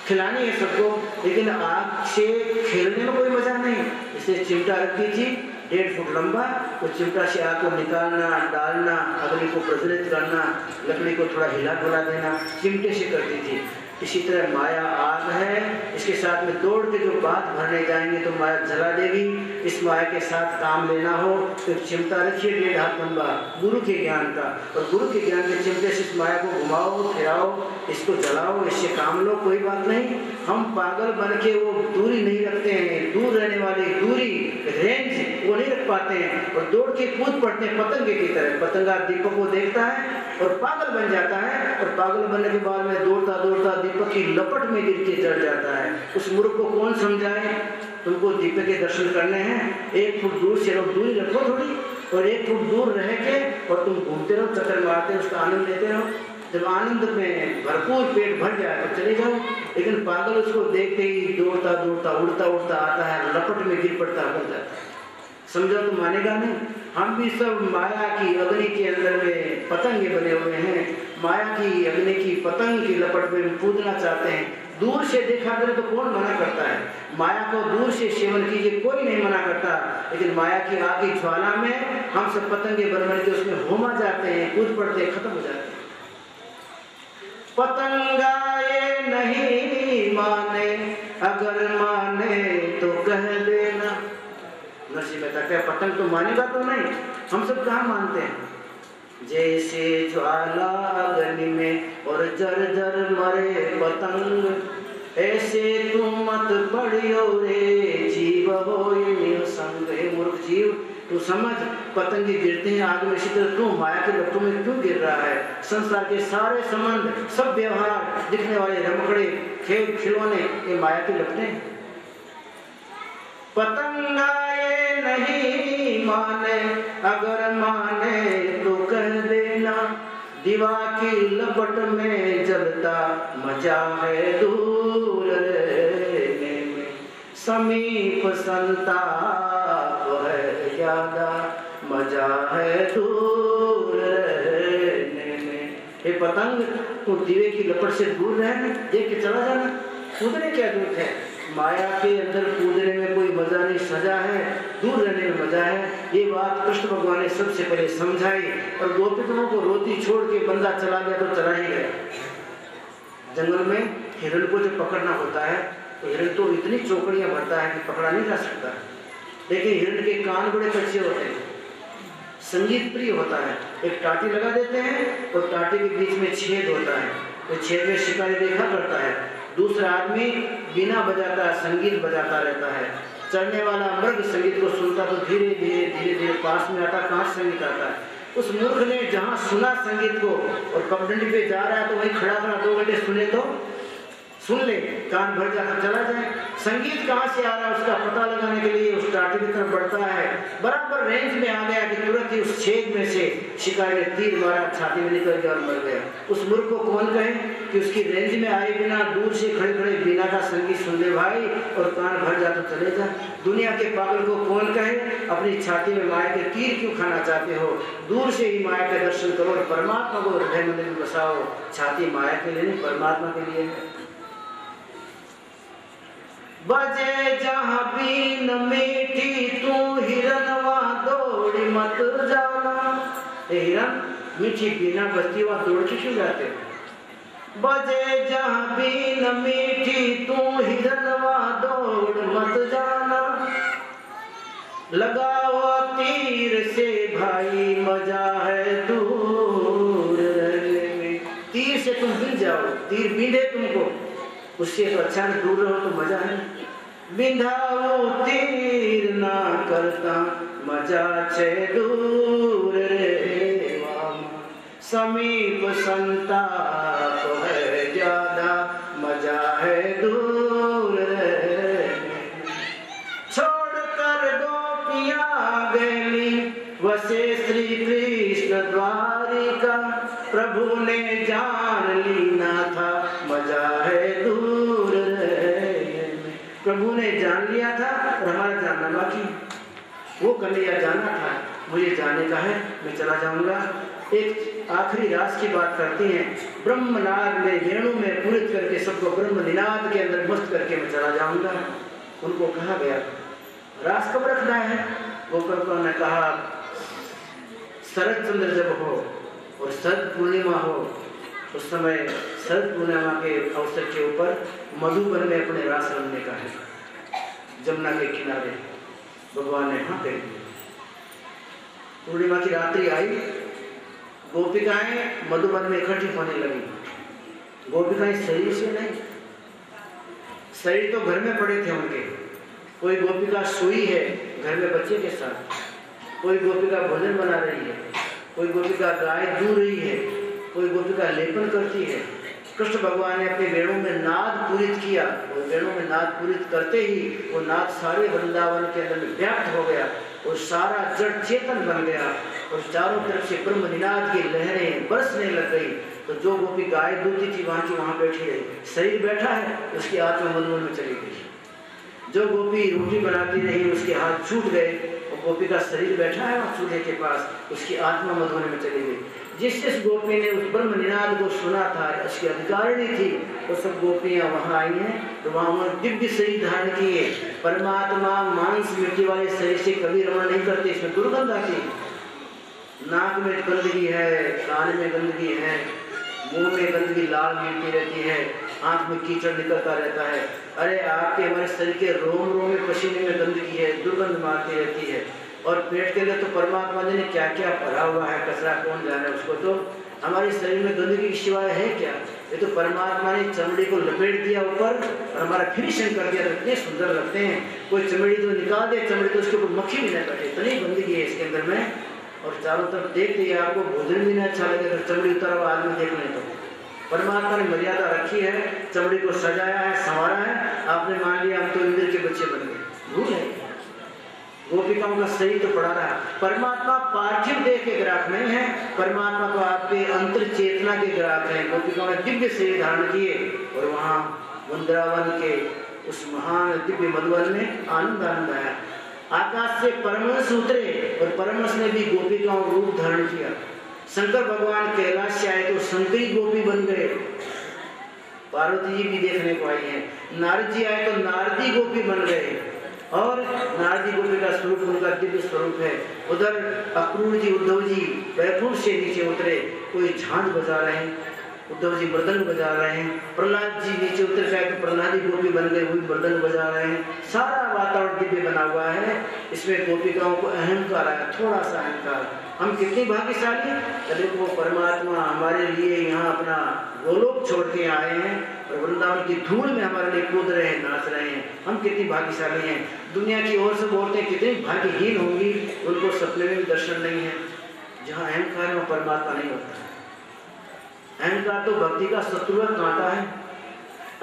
खिलानी है सबको, लेकिन आग से खेलने में कोई मजा नहीं। इसलिए चिमटा रखती थी 1.5 फुट लंबा, वो चिमटा से आग को निकालना, डालना, अग्नि को प्रज्वलित करना, लकड़ी को थोड़ा हिला डुला देना, चिमटे से करती थी। इसी तरह माया आग है, इसके साथ में दौड़ के जो बात भरने जाएंगे तो माया जला देगी। इस माया के साथ काम लेना हो तो चिमटा रखिए 1.5 हाथ लंबा गुरु के ज्ञान का, और गुरु के ज्ञान के चिमटे से इस माया को घुमाओ फिराओ, इसको जलाओ, इससे काम लो, कोई बात नहीं। हम पागल बन के वो दूरी नहीं रखते हैं, दूर रहने वाली दूरी रेंज वो नहीं रख पाते हैं और दौड़ के कूद पड़ते हैं पतंगे की तरह। पतंगा दीपक को देखता है और पागल बन जाता है, और पागल बनने के बाद में दौड़ता दौड़ता दीपक की लपट में गिर के जल जाता है। उस मूर्ख को कौन समझाए? तुमको दीपक के दर्शन करने हैं, 1 फुट दूर से रहो, दूरी रखो थोड़ी, और 1 फुट दूर रह के और तुम घूमते रहो, चक्कर मारते रहो, उसका आनंद लेते रहो। जब आनंद में भरपूर पेट भर जाए तो चले जाओ। लेकिन पागल उसको देखते ही दौड़ता दौड़ता उड़ता उड़ता आता है, लपट में गिर पड़ता हो जाता है। समझो तो मानेगा नहीं। हम भी सब माया की अग्नि के अंदर में पतंगे बने हुए हैं, माया की अग्नि की पतंग की लपट में कूदना चाहते हैं। दूर से देखा करें तो कौन मना करता है? माया को दूर से सेवन कीजिए, कोई नहीं मना करता, लेकिन माया की आग की ज्वाला में हम सब पतंगे बन के उसमें होमा जाते हैं, कूद पड़ते हैं, खत्म हो जाते हैं। पतंगा ये नहीं माने, अगर माने तो कह देना। नरसिंह मेहता क्या पतंग तो मानेगा तो नहीं, हम सब कहाँ मानते हैं। जैसे ज्वाला अग्नि में और जर जर मरे पतंग, ऐसे तुम मत पड़ियो रे जीव होए निसंग। हे मूर्ख जीव, तू समझ, पतंगे गिरते हैं आग में, इसी तरह तू माया के लपटों में क्यों गिर रहा है? संसार के सारे संबंध, सब व्यवहार, दिखने वाले रमकड़े, खेल खिलौने, ये माया के लपटे। पतंगा ये नहीं माने, अगर माने तो कह देना। दीवा की लपट में जलता मजा है दूर रहने में, समीप संताप है ज्यादा, मजा है दूर रहने में। हे पतंग, तू दीवे की लपट से दूर रहना, देख के चला जाना, कूदने क्या दूर है। माया के अंदर कूदने में कोई मजा नहीं, सजा है, दूर रहने में मजा है। ये बात कृष्ण भगवान ने सबसे पहले समझाई, और गोपियों को रोती छोड़ के बंदा चला गया तो चला ही गया। जंगल में हिरण को जब पकड़ना होता है तो हिरण तो इतनी चौकड़ियां भरता है कि पकड़ा नहीं जा सकता, लेकिन हिरण के कान बड़े कच्चे होते हैं, संगीत प्रिय होता है। एक टाटी लगा देते हैं और टाटी के बीच में छेद होता है, तो छेद में शिकारी देखा करता है, दूसरा आदमी बीना बजाता है, संगीत बजाता रहता है। चढ़ने वाला मृग संगीत को सुनता तो धीरे धीरे धीरे धीरे पास में आता, कहाँ संगीत आता है। उस मूर्ख ने जहाँ सुना संगीत को और पगडंडी पे जा रहा है तो वहीं खड़ा खड़ा 2 घंटे सुने तो सुन ले, कान भर जाकर चला जाए। संगीत कहाँ से आ रहा है उसका पता लगाने के लिए उस टाटी की तरफ बढ़ता है, बराबर रेंज में आ गया कि तुरंत ही उस छेद में से शिकारी ने तीर मारा, छाती में निकल गया और मर गया। उस मूर्ख को कौन कहे कि उसकी रेंज में आए बिना दूर से खड़े खड़े बिना का संगीत सुन ले भाई, और कान भर जा तो चले जा। दुनिया के पागल को कौन कहे अपनी छाती में माया के तीर क्यों खाना चाहते हो? दूर से ही माया के दर्शन करो और परमात्मा को हृदय मंदिर में बसाओ। छाती माया के लिए नहीं, परमात्मा के लिए है। बजे जहाँ बीन मीठी तू हिरनवा दौड़ी मत जाना। हिरन मीठी बीना बजती वहां दौड़ के क्यों जाते? बजे जहाँ बीन मीठी तू हिरनवा दौड़ मत जाना। लगाओ तीर से भाई मजा है दूर रहने में। तीर से तुम बिन जाओ, तीर बींधे तुमको, उससे तो अच्छा है दूर रहो तो मजा है। बिंधाओ तीर ना करता मजा छे दूर रे वाम। समीप संताप है ज्यादा, मजा है दूर रे। छोड़ कर गोपियां गेली वसे श्री कृष्ण द्वारिका। प्रभु ने जान ली ना था मजा है दूर रहने में। प्रभु ने जान लिया था और हमारा जानना बाकी। वो कन्हैया जाना था, मुझे जाने का है, मैं चला जाऊंगा। एक आखिरी रास की बात करती हैं, ब्रह्मनाद में वेणु में पूरित करके सबको ब्रह्म निनाद के अंदर मस्त करके मैं चला जाऊंगा। उनको कहा गया रास कब रखना है? गोपिकाओं ने कहा शरद चंद्र जब हो और शरद पूर्णिमा हो, उस समय शरद पूर्णिमा के अवसर के ऊपर मधुबन में अपने रास रंगने का है। जमुना के किनारे भगवान ने हाँ कह दिया। पूर्णिमा की रात्रि आई, गोपिकाएं मधुबन में इकट्ठी होने लगी। गोपिकाएं शरीर से नहीं, शरीर तो घर में पड़े थे उनके। कोई गोपिका सोई है घर में बच्चे के साथ, कोई गोपिका भोजन बना रही है, कोई गोपिका गाय दूह रही है, कोई गोपिका लेपन करती है। कृष्ण भगवान ने अपने वेणु में नाद पूरित किया और वेणु में नाद पूरित करते ही वो नाद सारे वृंदावन के अंदर में व्याप्त हो गया और सारा जड़ चेतन बन गया और चारों तरफ से ब्रह्म निनाद की लहरें बरसने लग गई। तो जो गोपी गाय दूती थी वहां की वहां बैठी रही, शरीर बैठा है उसकी आत्मा मधुबन में चली गई। जो गोपी रोटी बनाती रही उसके हाथ छूट गए और गोपी का शरीर बैठा है वहां चूल्हे के पास, उसकी आत्मा मधुबन में चली गई। जिस जिस गोपी ने उस ब्रह्म निनाद को सुना था, उसकी अधिकारिणी थी, वो सब गोपियां वहां आई हैं। तो वहां उन्होंने दिव्य शरीर धारण किए। परमात्मा मांस मिट्टी वाले शरीर से कभी रमण नहीं करते, इसमें दुर्गंध आती। नाक में गंदगी है, कान में गंदगी है, मुंह में गंदगी लाल मिलती रहती है, आंख में कीचड़ निकलता रहता है। अरे आपके हमारे शरीर के रोम रोम में पसीने में गंदगी है, दुर्गंध मारती रहती है। और पेट के अंदर तो परमात्मा जी ने क्या क्या भरा हुआ है, कचरा कौन जाने उसको। तो हमारे शरीर में गंदगी की सिवाय है क्या? ये तो परमात्मा ने चमड़ी को लपेट दिया ऊपर और हमारा फिनिशिंग कर दिया, तो इतने सुंदर लगते हैं। कोई चमड़ी तो निकाल दे, चमड़ी तो उसके ऊपर मक्खी भी नहीं बैठे, इतनी गंदगी है इसके अंदर में। और चारों तरफ देखते ही आपको भोजन भी नहीं अच्छा लगे अगर चमड़ी उतरा हुआ आदमी देख लें तो। परमात्मा ने मर्यादा रखी है, चमड़ी को सजाया है, संवारा है। आपने मान लिया हम तो इंद्र के बच्चे बन गए, भूल है। गोपिकाओं का सही तो पड़ा रहा। परमात्मा पार्थिव देह के ग्राहक नहीं है, परमात्मा को आपके अंतर चेतना के ग्राहक है। गोपिकाओं ने दिव्य शरीर धारण किए और वहां वृंदावन के उस महान दिव्य मधुबन में आनंद आया। आकाश से परमहंस उतरे और परमहंस ने भी गोपिकाओं रूप धारण किया। शंकर भगवान कैलाश से आए तो शंकरी गोपी बन गए, पार्वती जी भी देखने को आई है। नारद जी आए तो नारदी गोपी बन गए और नारदी गोपी का स्वरूप उनका दिव्य स्वरूप है। उधर अक्रूर जी उद्धव जी वैकुंठ से नीचे उतरे, कोई झांझ बजा रहे हैं, उद्धव जी मृदंग बजा रहे हैं। प्रहलाद जी नीचे उतर गए तो प्रहलादी गोपी बन गए, वही मृदंग बजा रहे हैं। सारा वातावरण दिव्य बना हुआ है। इसमें गोपिकाओं को अहंकार आया, थोड़ा सा अहंकार। हम कितनी भाग्यशाली, यदि वो परमात्मा हमारे लिए यहाँ अपना गोलोक छोड़ के आए हैं और वृंदावन की धूल में हमारे लिए कूद रहे हैं, नाच रहे हैं। हम कितनी भाग्यशाली हैं। दुनिया की ओर से औरतें कितनी भाग्यहीन होंगी, उनको सपने में भी दर्शन नहीं है। जहाँ अहंकार है वहाँ परमात्मा नहीं होता। अहंकार तो भक्ति का शत्रु कांटा है।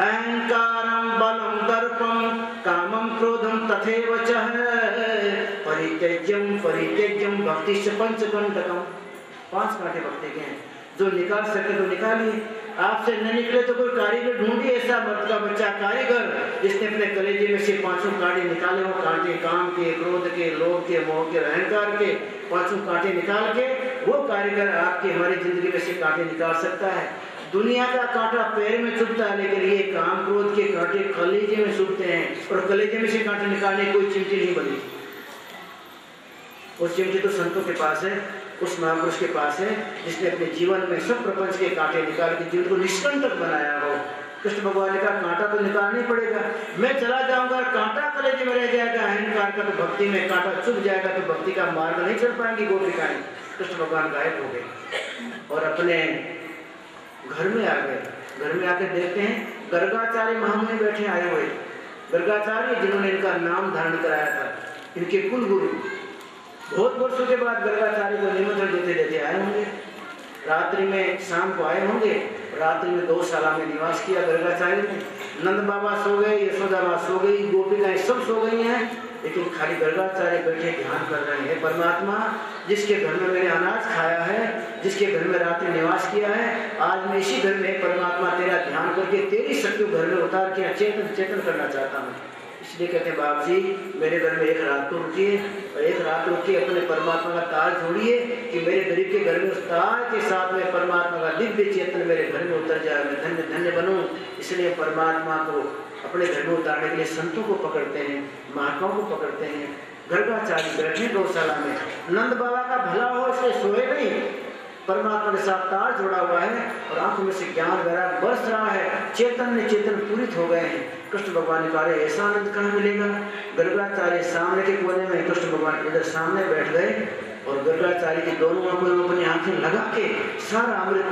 अहंकारम बलम दर्पम कामम क्रोधम तथैव च परित्यज्यम भक्ति से पंचकंटकम। 5 कांटे भक्ति के हैं, जो निकाल सके तो निकालिए। आपसे न निकले तो कोई कारीगर ढूंढिए, ऐसा मर्द का बच्चा कारीगर जिसने अपने कलेजे में से 5 कांटे निकाले हो। कांटे काम के, क्रोध के, लोभ के, मोह के, अहंकार के 5 कांटे निकाल के वो कारीगर आपकी हमारी जिंदगी में से कांटे निकाल सकता है। दुनिया का कांटा पैर में चुभता है, लेकिन ये काम क्रोध के कांटे कलेजे में चुभते हैं और कलेजे में से कांटे निकालने कोई चिमटी नहीं बनी। वो चिमटी तो संतों के पास है, उस महापुरुष के पास है जिसने अपने जीवन में सब प्रपंच के कांटे निकाल के जीवन को निष्कंटक बनाया हो। कृष्ण भगवान का कांटा तो निकालना ही पड़ेगा। मैं चला जाऊंगा, कांटा कलेजे में रह जाएगा अहंकार का, तो भक्ति में कांटा चुभ जाएगा, तो भक्ति का मार्ग नहीं चल पाएंगी गोपिकाएं। कृष्ण भगवान गायब हो गए और अपने घर में आ गए। घर में आकर देखते हैं गर्गाचार्य महामुनि बैठे आए हुए। गर्गाचार्य जिन्होंने इनका नाम धारण कराया था, इनके कुल गुरु बहुत वर्षों के बाद गर्गाचार्य को निमंत्रण देते देते आए होंगे। रात्रि में शाम को आए होंगे, रात्रि में गौशाला में निवास किया गर्गाचार्य ने। नंद बाबा सो गए, यशोदा माँ सो गई, गोपिकाएं सब सो गई हैं, लेकिन खाली गर्गाचार्य बैठे ध्यान कर रहे हैं। परमात्मा, जिसके घर में मैंने अनाज खाया है, जिसके घर में रात्रि निवास किया है, आज मैं इसी घर में परमात्मा तेरा ध्यान करके तेरी शक्ति घर में उतार के चेतन चेतन करना चाहता हूँ। इसलिए कहते हैं बाप जी मेरे घर में एक रात तो रुकिए, और एक रात रुक के अपने परमात्मा का ताज जोड़िए कि मेरे गरीब के घर में उस ताज के साथ में परमात्मा का दिव्य चेतन मेरे घर में उतर जाए, मैं धन्य धन्य बनूं। इसलिए परमात्मा को अपने घर में उतारने के लिए संतों को पकड़ते हैं, महात्माओं को पकड़ते हैं। गर्गाचार्य बैठे गौशाला में, नंद बाबा का भला हो इसलिए सोए नहीं, परमात्मा के साथ तार जोड़ा हुआ है और आंखों में से ज्ञान वैराग बरस रहा है, चेतन पूरित हो गए हैं। कृष्ण भगवान ने कहा ऐसा आनंद कहाँ मिलेगा। गर्गाचार्य सामने के कोने में, कृष्ण भगवान इधर सामने बैठ गए और गर्गाचार्य की दोनों आंखों में अपनी आंखें लगा के सारा अमृत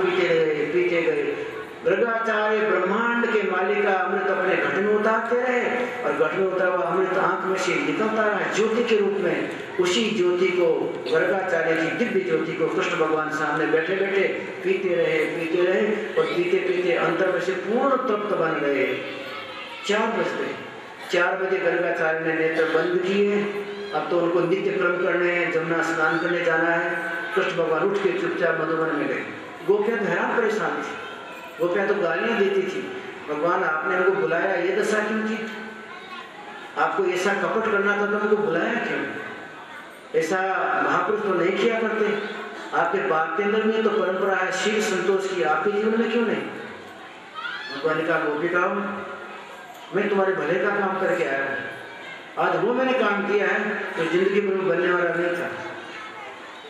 पीते गए। गर्गाचार्य ब्रह्मांड के मालिक का अमृत अपने घट में उतारते रहे और घट में उतरा हुआ अमृत आंख में से निकलता रहा ज्योति के रूप में। उसी ज्योति को, गर्गाचार्य की दिव्य ज्योति को कृष्ण भगवान सामने बैठे बैठे पीते रहे और पीते पीते अंतर में से पूर्ण तृप्त बन गए। 4 बज गए। 4 बजे गर्गाचार्य ने नेत्र बंद किए। अब तो उनको नित्य क्रम करने हैं, जमुना स्नान करने जाना है। कृष्ण भगवान उठ के चुपचाप मधुबन में गए। गोपियां तो हैरान परेशान थी, गोपियां तो गालियां देती थी, भगवान आपने हमको बुलाया ये दशा क्यों की, आपको ऐसा कपट करना था तो हमको बुलाया क्यों, ऐसा महापुरुष तो नहीं किया करते, आपके बाप के अंदर में तो परंपरा है शील संतोष की, आपके जीवन में क्यों नहीं। भगवान ने कहा गोपिकाओं मैं तुम्हारे भले का काम करके आया हूँ, आज वो मैंने काम किया है तो जिंदगी भर में बनने वाला नहीं था।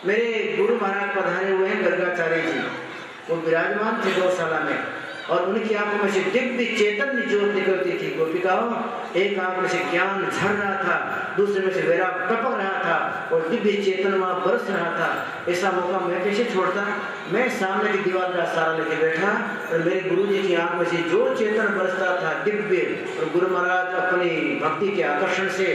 मेरे गुरु महाराज पधारे हुए हैं गर्गाचार्य जी, वो विराजमान थे गौशाला में और उनकी आंखों में से दिव्य चेतन ज्योत निकलती थी। गोपिकाओं एक आंख में से ज्ञान झर रहा था, दूसरे में से वैराग टपक रहा था और दिव्य चेतन वहां बरस रहा था। ऐसा मौका मैं कैसे छोड़ता। मैं सामने की दीवार का सहारा लेके बैठा और मेरे गुरु जी की आंख में से जो चेतन बरसता था दिव्य, और गुरु महाराज अपनी भक्ति के आकर्षण से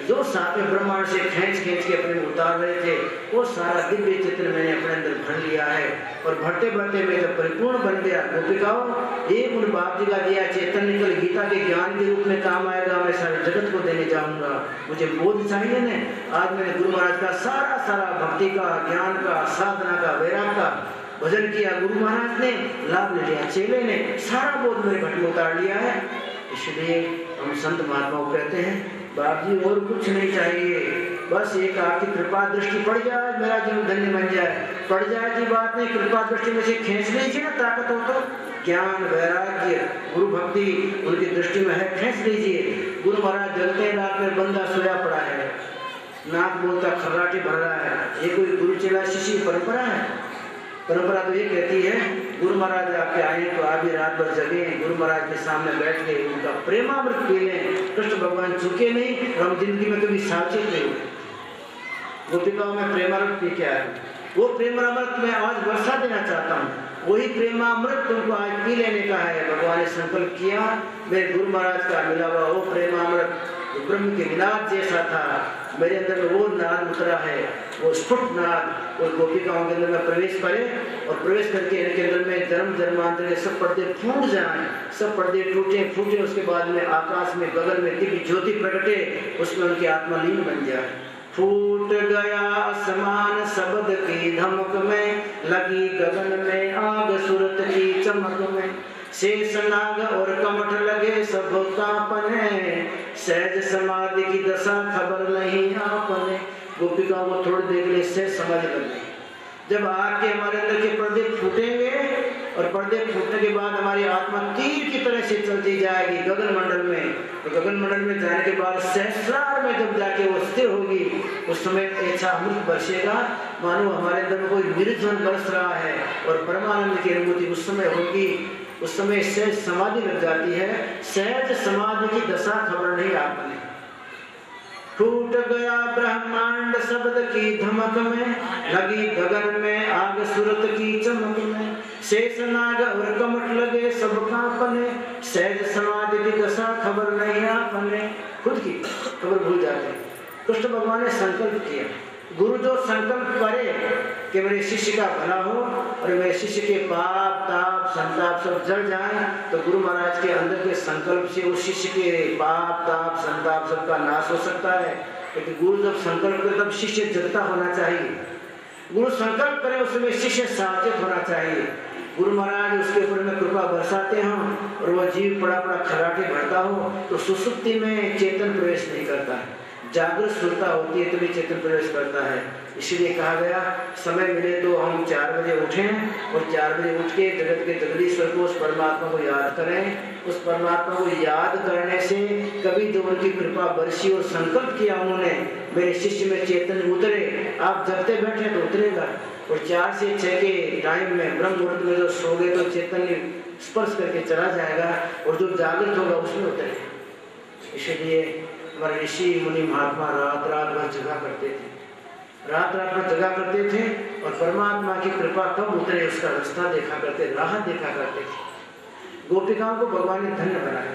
जो सातवें ब्रह्मांड से खींच के अपने में उतार रहे थे, वो सारा दिव्य चेतन मैंने अपने अंदर भर लिया है और भरते भरते मैं जब परिपूर्ण बन गया। गोपिकाओं एक उन बाप जी का दिया चेतन निकल गीता के ज्ञान के रूप में काम आएगा, मैं सारे जगत को देने जाऊंगा, मुझे बोध चाहिए न। आज मैंने गुरु महाराज का सारा भक्ति का, ज्ञान का, साधना का, वैराग का भजन किया, गुरु महाराज ने लाभ ले लिया, चेले ने सारा बोध मेरे घट में उतार लिया है। इसलिए हम संत महात्मा को कहते हैं बाप जी और कुछ नहीं चाहिए, बस एक आपकी कृपा दृष्टि पड़ जाए, मेरा जीवन धन्य बन जाए। पड़ जाए की बात नहीं, कृपा दृष्टि में से खींच लीजिए ना, ताकत हो तो ज्ञान वैराग्य गुरु भक्ति उनकी दृष्टि में है, खींच लीजिए। गुरु महाराज जगते रात में बंदा सोया पड़ा है, नाक बोलता खर्राटे भर रहा है, ये कोई गुरु चेला शिष्य परंपरा है। परंपरा तो ये कहती है गुरु महाराज आपके आए तो आप भी रात भर जगे, गुरु महाराज के सामने बैठ के उनका प्रेमामृत पी लें। कृष्ण भगवान चुके नहीं और हम जिंदगी में कभी सावचेत नहीं हुए। गोपिकाओं में प्रेमामृत पी के आया, वो प्रेमामृत मैं आज वर्षा देना चाहता हूँ, वही प्रेमामृत तुमको आज पी लेने का है। भगवान ने संकल्प किया, मेरे गुरु महाराज का मिला हुआ वो प्रेमामृत ब्रह्म के निनाद जैसा था, मेरे अंदर में वो नाद उतरा है, वो स्फुट नाद और गोपिकाओं के अंदर में प्रवेश करे और प्रवेश करके इनके अंदर में जन्म जन्मांतर के सब पर्दे फूट जाएं, सब पर्दे टूटे फूटे, उसके बाद में आकाश में गगन में दिव्य ज्योति प्रकटे, उसमें उनकी आत्मा लीन बन जाए। फूट गया आसमान शब्द की धमक में, लगी गगन में आग सूरत की चमक में, शेष नाग और कमठ लगे सब कांपने, सहज समाधि की दशा खबर नहीं आपने। गोपिकाओं को थोड़ी देर के लिए सहज समाधि लग गई। जब आके हमारे अंदर के पर्दे फूटेंगे और पर्दे फूटने के बाद हमारी आत्मा तीर की तरह से चलती जाएगी गगन मंडल में, तो गगन मंडल में जाने के बाद सहस्रार में जब जाके वो स्थिर होगी, उस समय ऐसा अमृत बरसेगा मानो हमारे अंदर में कोई निर्जन बरस रहा है और परमानंद की अनुभूति उस समय होगी। उस समय सहज समाधि लग जाती है, सहज समाधि की दशा खबर नहीं आपने। टूट गया ब्रह्मांड शब्द की धमक में, लगी गगन में आग सूरत की चमक में, शेष नाग और कमठ लगे सब कांपने, सहज समाधि की दशा खबर नहीं आपने। खुद की खबर भूल जाते। कृष्ण भगवान ने संकल्प किया, गुरु जो संकल्प करे कि मेरे शिष्य का भला हो और मेरे शिष्य के पाप ताप संताप सब जल जाए, तो गुरु महाराज के अंदर के संकल्प से उस शिष्य के पाप ताप संताप सबका नाश हो सकता है। क्योंकि गुरु जब संकल्प करे तब शिष्य जगता होना चाहिए। गुरु संकल्प करे उसमें शिष्य सावचेत होना चाहिए। गुरु महाराज उसके ऊपर में कृपा बरसाते हों और वह जीव पड़ा पड़ा खराटे भरता हो तो सुसुप्ति में चेतन प्रवेश नहीं करता है, जागृत सुरता होती है तभी चेतन प्रवेश करता है। इसीलिए कहा गया समय मिले तो हम 4 बजे उठें और 4 बजे उठ के जगत के जगदीश्वर को, उस परमात्मा को याद करें। उस परमात्मा को याद करने से कभी तो उनकी कृपा बरसी और संकल्प किया उन्होंने, मेरे शिष्य में चेतन उतरे। आप जगते बैठे तो उतरेगा, और 4 से 6 के टाइम में ब्रह्म मुहूर्त में जो सोगे तो चैतन्य स्पर्श करके चला जाएगा और जो जागृत होगा उसमें उतरेगा। इसलिए हमारे ऋषि मुनि महात्मा रात रात भर जगा करते थे, रात रात भर जगा करते थे और परमात्मा की कृपा कब उतरे उसका रास्ता देखा करते, राह देखा करते थे। गोपिकाओं को भगवान ने धन्य बनाया।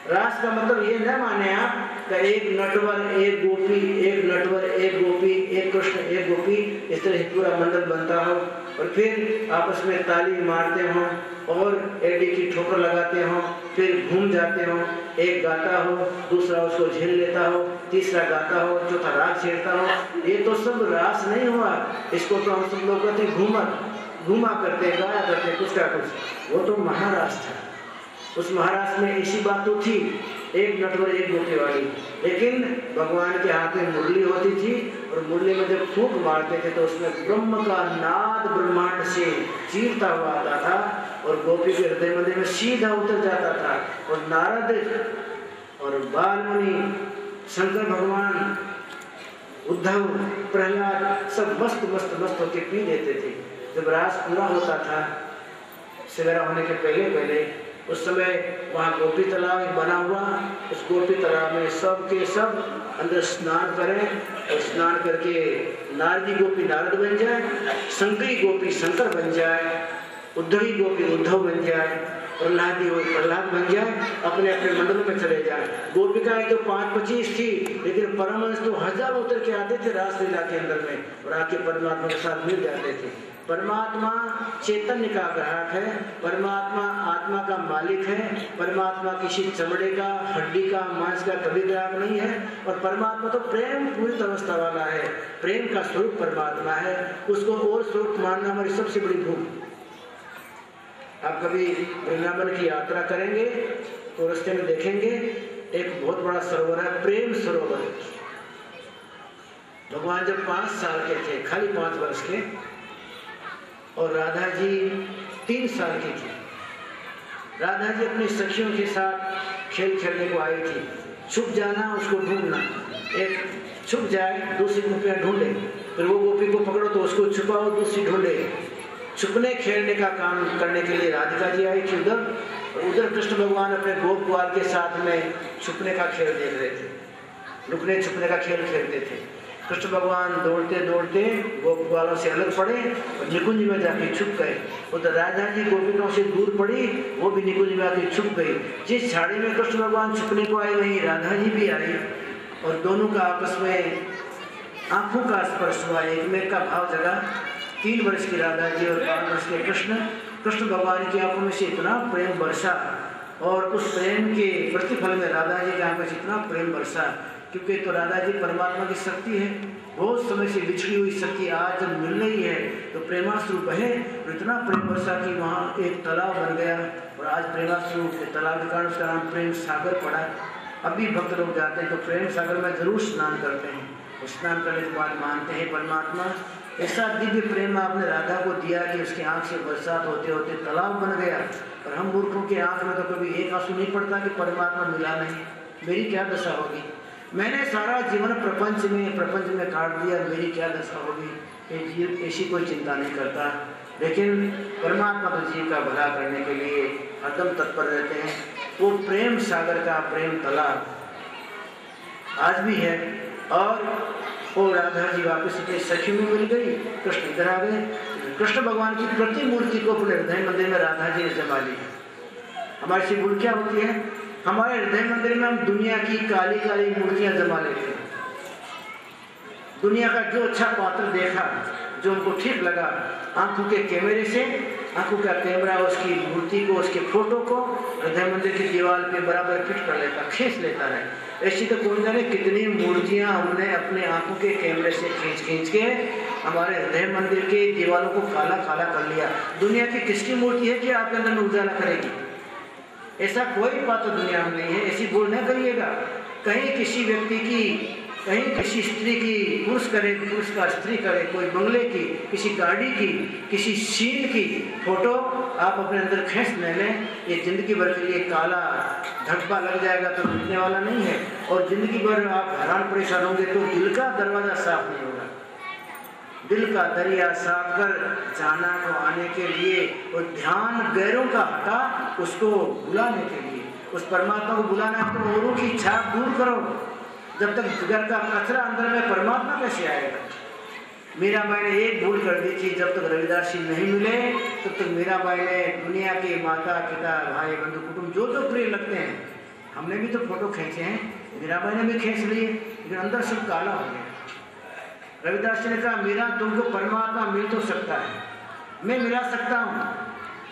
रास का मतलब ये न माने आप कि एक नटवर एक गोपी, एक नटवर एक गोपी, एक कृष्ण एक गोपी, इस तरह पूरा मंडल बनता हो और फिर आपस में ताली मारते हों और एडी की ठोकर लगाते हों, फिर घूम जाते हों, एक गाता हो दूसरा उसको झेल लेता हो, तीसरा गाता हो, चौथा राग छेड़ता हो। ये तो सब रास नहीं हुआ, इसको तो हम सब लोग कहते घूमा करते, गाया करते कुछ का कुछ। वो तो महारास था। उस महाराज में ऐसी बात तो थी, एक नटवर एक गोपी वाली, लेकिन भगवान के हाथ में मुरली होती थी और मुरली में जब फूंक मारते थे तो उसमें ब्रह्म का नाद ब्रह्मांड से चीरता हुआ आता था और गोपी के हृदय मंदिर में सीधा उतर जाता था। और नारद और बाल मुनि, शंकर भगवान, उद्धव, प्रहलाद सब मस्त मस्त मस्त होके पी लेते थे। जब रास पूरा होता था सवेरा होने के पहले उस समय वहाँ गोपी तालाब बना हुआ, उस गोपी तालाब में सब के सब अंदर स्नान करें और स्नान करके नारदी गोपी नारद बन जाए, शंकरी गोपी शंकर बन जाए, उद्धवी गोपी उद्धव बन जाए, प्रहलादी गोपी प्रहलाद बन जाए, अपने अपने मंडलों में चले जाए। गोपिकाएं तो 5-25 थी, लेकिन परमहंस तो 1000 उतर के आते थे रासलीला के अंदर में और आके परमात्मा के साथ मिल जाते थे। परमात्मा चैतन्य का ग्राहक है, परमात्मा आत्मा का मालिक है, परमात्मा किसी चमड़े का, हड्डी का, मांस का कभी ग्राहक नहीं है। और परमात्मा तो प्रेम पूरी अवस्था वाला है, प्रेम का स्वरूप परमात्मा है, उसको और स्वरूप मानना हमारी सबसे बड़ी भूल। आप कभी वृंदावन की यात्रा करेंगे तो रास्ते में देखेंगे एक बहुत बड़ा सरोवर है, प्रेम सरोवर। भगवान जब 5 साल के थे, खाली 5 वर्ष के, और राधा जी 3 साल की थी। राधा जी अपनी सखियों के साथ खेल खेलने को आई थी। छुप जाना, उसको ढूंढना, एक छुप जाए दूसरी गोपियां ढूंढे, फिर वो गोपी को पकड़ो तो उसको छुपाओ, दूसरी ढूंढे। छुपने खेलने का काम करने के लिए राधिका जी आई थी उधर, और उधर कृष्ण भगवान अपने गोप ग्वाल के साथ में छुपने का खेल देख रहे थे, लुकने छुपने का खेल खेलते थे। कृष्ण भगवान दौड़ते दौड़ते गोप ग्वालों से अलग पड़े और निकुंज में जाके छुप गए। उधर राधा जी गोपियों से दूर पड़ी, वो भी निकुंज में आके छुप गई। जिस झाड़ी में कृष्ण भगवान छुपने को आए वहीं राधा जी भी आई और दोनों का आपस में आंखों का स्पर्श हुआ, एक में का भाव जगा। 3 वर्ष की राधा जी और 5 वर्ष के कृष्ण भगवान की आंखों में से इतना प्रेम बरसा और उस प्रेम के प्रतिफल में राधा जी की आंखों से इतना प्रेम बरसा, क्योंकि तो राधा जी परमात्मा की शक्ति है, बहुत समय से बिछड़ी हुई शक्ति आज जब मिल रही है तो प्रेमाश्रु बहे। इतना प्रेम बरसा कि वहाँ एक तालाब बन गया और आज प्रेमाश्रु के तालाब के कारण उसका नाम प्रेम सागर पड़ा। अभी भक्त लोग जाते हैं तो प्रेम सागर में जरूर स्नान करते हैं, स्नान करने के बाद मानते हैं परमात्मा ऐसा दिव्य प्रेम आपने राधा को दिया कि उसकी आंख से बरसात होते होते तालाब बन गया। और हम मूर्खों की आंख में तो कभी एक आंसू नहीं पड़ता कि परमात्मा मिला नहीं, मेरी क्या दशा होगी, मैंने सारा जीवन प्रपंच में काट दिया, मेरी क्या दशा होगी। ऐसी कोई चिंता नहीं करता, लेकिन परमात्मा तो जीव का भला करने के लिए हरदम तत्पर रहते हैं। वो प्रेम सागर का प्रेम तालाब आज भी है। और वो राधा जी वापस अपनी सखी में मिल गई, कृष्ण इधर आ गए। कृष्ण भगवान की प्रतिमूर्ति को अपने हृदय मंदिर में राधा जी ने जमा लिया। हमारी सी भूल क्या होती है, हमारे हृदय मंदिर में हम दुनिया की काली काली मूर्तियां जमा लेते हैं। दुनिया का जो अच्छा पात्र देखा, जो उनको ठीक लगा, आंखों के कैमरे से आंखों का कैमरा उसकी मूर्ति को, उसके फोटो को हृदय मंदिर की दीवार पे बराबर फिट कर लेता, खींच लेता है। ऐसी तो कौन जाने कितनी मूर्तियां हमने अपने आंखों के कैमरे से खींच के हमारे हृदय मंदिर के दीवारों को काला काला कर लिया। दुनिया की किसकी मूर्ति है कि आपके अंदर में उजाला करेगी? ऐसा कोई बात तो दुनिया में नहीं है। ऐसी भूल न करिएगा। कहीं किसी व्यक्ति की, कहीं किसी स्त्री की पुरुष करे, पुरुष का स्त्री करे, कोई बंगले की, किसी गाड़ी की, किसी सीन की फोटो आप अपने अंदर खींच ले लें, ये जिंदगी भर के लिए काला धब्बा लग जाएगा तो मिटने वाला नहीं है। और जिंदगी भर आप हैरान परेशान होंगे तो दिल का दरवाज़ा साफ नहीं होगा। दिल का दरिया साफ कर जाना को आने के लिए और ध्यान गैरों का हटा उसको बुलाने के लिए, उस परमात्मा को बुलाना है तो औरों की छाप दूर करो। जब तक घर का कचरा अंदर में, परमात्मा कैसे आएगा? मीराबाई ने एक भूल कर दी थी, जब तक रविदास जी नहीं मिले तब तक मीराबाई ने दुनिया के माता पिता भाई बंधु कुटुंब जो जो प्रिय लगते हैं, हमने भी तो फोटो खींचे हैं, मीराबाई ने भी खींच लिए, लेकिन अंदर सब काला हो गया। रविदास जी ने कहा मीरा तुमको परमात्मा मिल तो सकता है, मैं मिला सकता हूँ,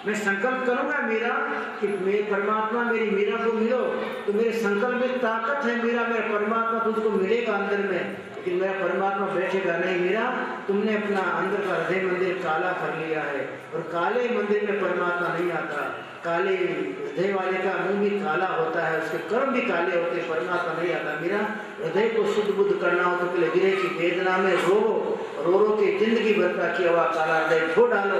मैं संकल्प करूंगा मीरा कि मैं परमात्मा मेरी मीरा को मिलो, तो मेरे संकल्प में ताकत है मीरा, मेरा परमात्मा तुझको मिलेगा अंदर में, लेकिन मेरा परमात्मा बैठेगा नहीं। मीरा तुमने अपना अंदर का हृदय मंदिर काला कर लिया है, और काले मंदिर में परमात्मा नहीं आता। काले हृदय वाले का मुंह भी काला होता है, उसके कर्म भी काले होते हैं, परमात्मा नहीं आता। मीरा हृदय को शुद्ध बुद्ध करना हो तो पहले गिरे की वेदना में रो रो के जिंदगी भर का किया हुआ काला हृदय धो डालो।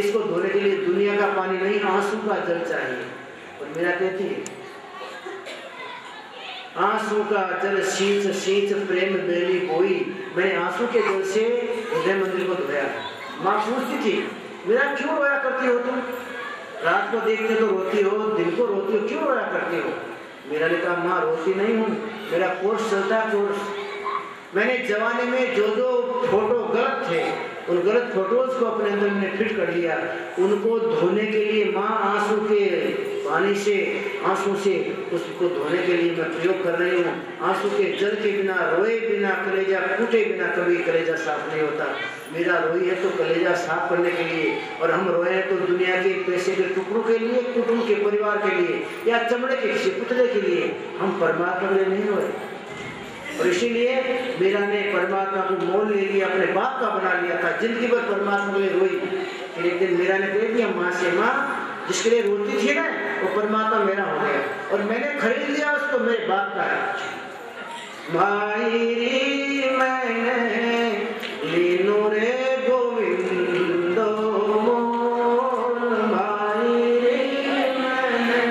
इसको धोने के लिए दुनिया का पानी नहीं, आंसू का जल चाहिए। और मीरा कहती है आंसू का जल सींच सींच प्रेम बेली बोई, मैंने आंसू के जल से हृदय मंदिर को धोया। माँ पूछती थी मीरा क्यों रोया करती हो तुम? रात को देखते तो रोती हो, दिन को रोती हो, क्यों रोया करती हो? मेरा ने कहा माँ रोती नहीं हूँ, मेरा कोर्स चलता है कोर्स। मैंने जवानी में जो जो फोटो गलत थे उन गलत फोटोज को अपने अंदर मैंने फिट कर लिया। उनको धोने के लिए माँ आंसू के पानी से, आंसू से उसको धोने के लिए मैं प्रयोग कर रही हूँ। आंसू के जल के बिना, रोए बिना, कलेजा फूटे बिना कभी कलेजा साफ नहीं होता। मेरा रोई है तो कलेजा साफ करने के लिए, और हम रोए हैं तो दुनिया के पैसे के टुकड़ों के लिए, कुटुंब के परिवार के लिए, या चमड़े के किसी पुतले के लिए। हम परमात्मा के लिए नहीं रोए। और इसीलिए मीरा ने परमात्मा को मोल ले लिया, अपने बाप का बना लिया था, जिंदगी भर परमात्मा के लिए रोई। फिर एक दिन मीरा ने कह दिया माँ से, माँ जिसके लिए रोती थी ना वो परमात्मा मेरा हो गया, और मैंने खरीद लिया उसको, मेरे बाप का है। मायरी मैंने लीनो रे गोविंदो मोल, मायरी मैंने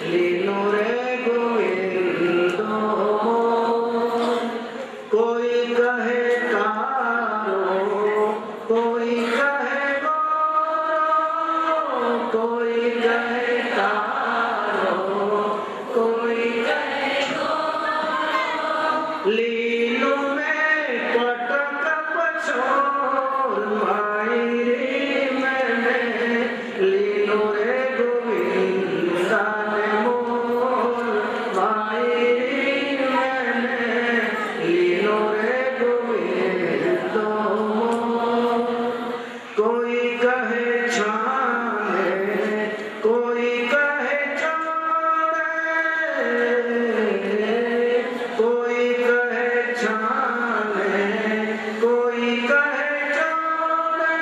लीनो रे गोविंदो मोल। कोई कहे कारो, कोई कहे गोरो, कोई कहे कारो, कोई कहे गोरो। लीलो में पटक पछोर, मायरी मैंने लीलो रे गोविंदा ने मोल, मायरी मैंने लीलो रे गोविंदा मोल। कोई कहे छाने, कोई कहे छोड़े, कोई कहे छाने, कोई कहे छोड़े।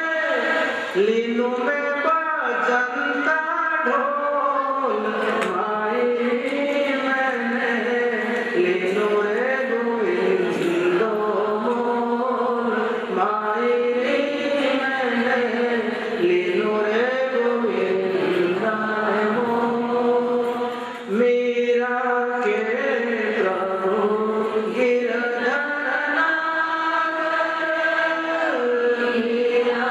लीनो में बजंता ढोल, मायरी मैंने लीनो रे गोविंदो मोल, मायरी मैंने लीनो रे गोविंदा मोल। मीरा के प्रभु गिरधर नागर, मीरा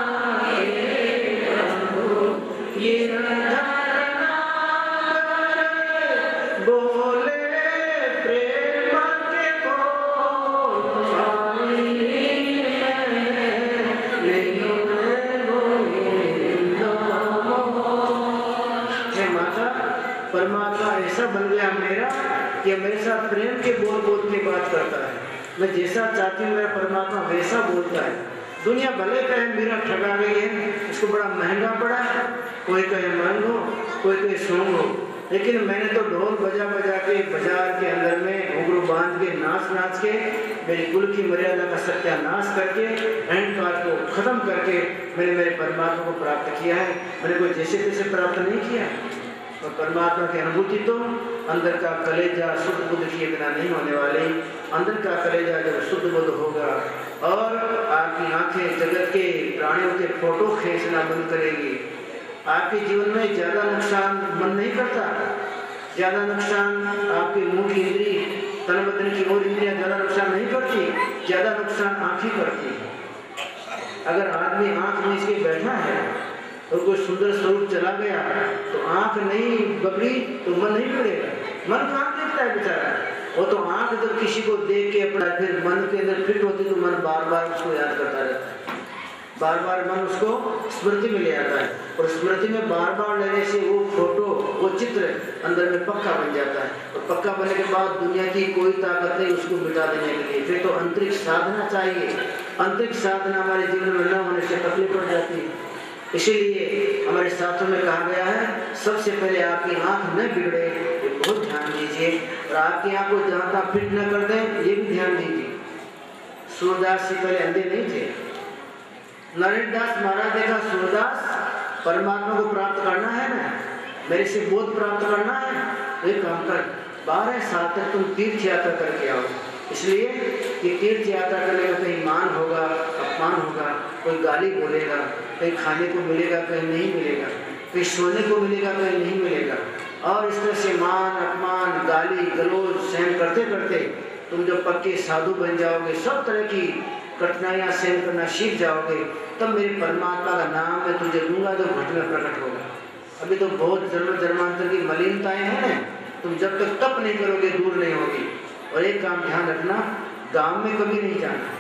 के प्रभु गिरधर नागर। बोले प्रेम के बोल, मायरी मैंने लीनो रे गोविंदा मोल। हे माता, परमात्मा ऐसा बन गया मेरा कि मेरे साथ प्रेम के बोल बोल के बात करता है। मैं जैसा चाहती हूँ मेरा परमात्मा वैसा बोलता है। दुनिया भले कहे मेरा ठगा गई है, इसको बड़ा महंगा पड़ा है, कोई कहे महंगो, कोई कहे सोंगो, लेकिन मैंने तो ढोल बजा बजा के बाजार के अंदर में घुंघरू बांध के नाच नाच के मेरी कुल की मर्यादा का सत्यानाश करके, अहंकार को खत्म करके मैंने मेरे परमात्मा को प्राप्त किया है। मैंने कोई जैसे तैसे प्राप्त नहीं किया। और परमात्मा की अनुभूति तो अंदर का कलेजा शुद्ध बुद्ध किए बिना नहीं होने वाली। अंदर का कलेजा जब शुद्ध बुद्ध होगा और आपकी आंखें जगत के प्राणियों के फोटो खींचना बंद करेगी, आपके जीवन में ज़्यादा नुकसान मन नहीं करता। ज़्यादा नुकसान आपके मुंह की इंद्री, तन बदन की और इंद्रियाँ ज़्यादा नुकसान नहीं करती, ज़्यादा नुकसान आँख ही करती। अगर आदमी आँख में इसके बैठा है और कोई सुंदर स्वरूप चला गया तो आँख नहीं बगड़ी तो मन नहीं बिगड़ेगा। मन कहाँ देखता है बेचारा, वो तो आँख जब किसी को देख के अपना फिर मन के अंदर फिट होती तो मन बार बार उसको याद करता रहता है, बार बार मन उसको स्मृति में ले आता है और स्मृति में बार बार लेने से वो फोटो, वो चित्र अंदर में पक्का बन जाता है। और पक्का बनने के बाद दुनिया की कोई ताकत नहीं उसको मिटा देने के लिए। फिर तो अंतरिक्ष साधना चाहिए। अंतरिक्ष साधना हमारे जीवन में न होने से तकलीफ पड़ जाती है। इसीलिए हमारे शास्त्रों में कहा गया है सबसे पहले आपकी आंख न बिगड़े, ये बहुत ध्यान दीजिए। और आपकी आंख को जहाँ तक फिट न कर दें ये भी ध्यान दीजिए। सूरदास से पहले अंधे नहीं थे। नारायण दास महाराज देखा सूरदास परमात्मा को प्राप्त करना है ना, मेरे से बोध प्राप्त करना है, एक काम कर 12 साल तक तुम तीर्थ यात्रा करके आओ। इसलिए कि तीर्थ यात्रा करने में कहीं मान होगा, अपमान होगा, कोई गाली बोलेगा, कहीं खाने को मिलेगा, कहीं नहीं मिलेगा, कहीं सोने को मिलेगा, कहीं नहीं मिलेगा। और इस तरह से मान अपमान गाली गलौज सहन करते करते तुम जब पक्के साधु बन जाओगे, सब तरह की कठिनाइयाँ सहन करना सीख जाओगे, तब मेरे परमात्मा का नाम मैं तुझे दूंगा जो घट में प्रकट होगा। अभी तो बहुत जन्म जन्मांतर की मलिनताएं हैं, तुम जब तक तप नहीं करोगे दूर नहीं होगी। और एक काम ध्यान रखना, गांव में कभी नहीं जाना।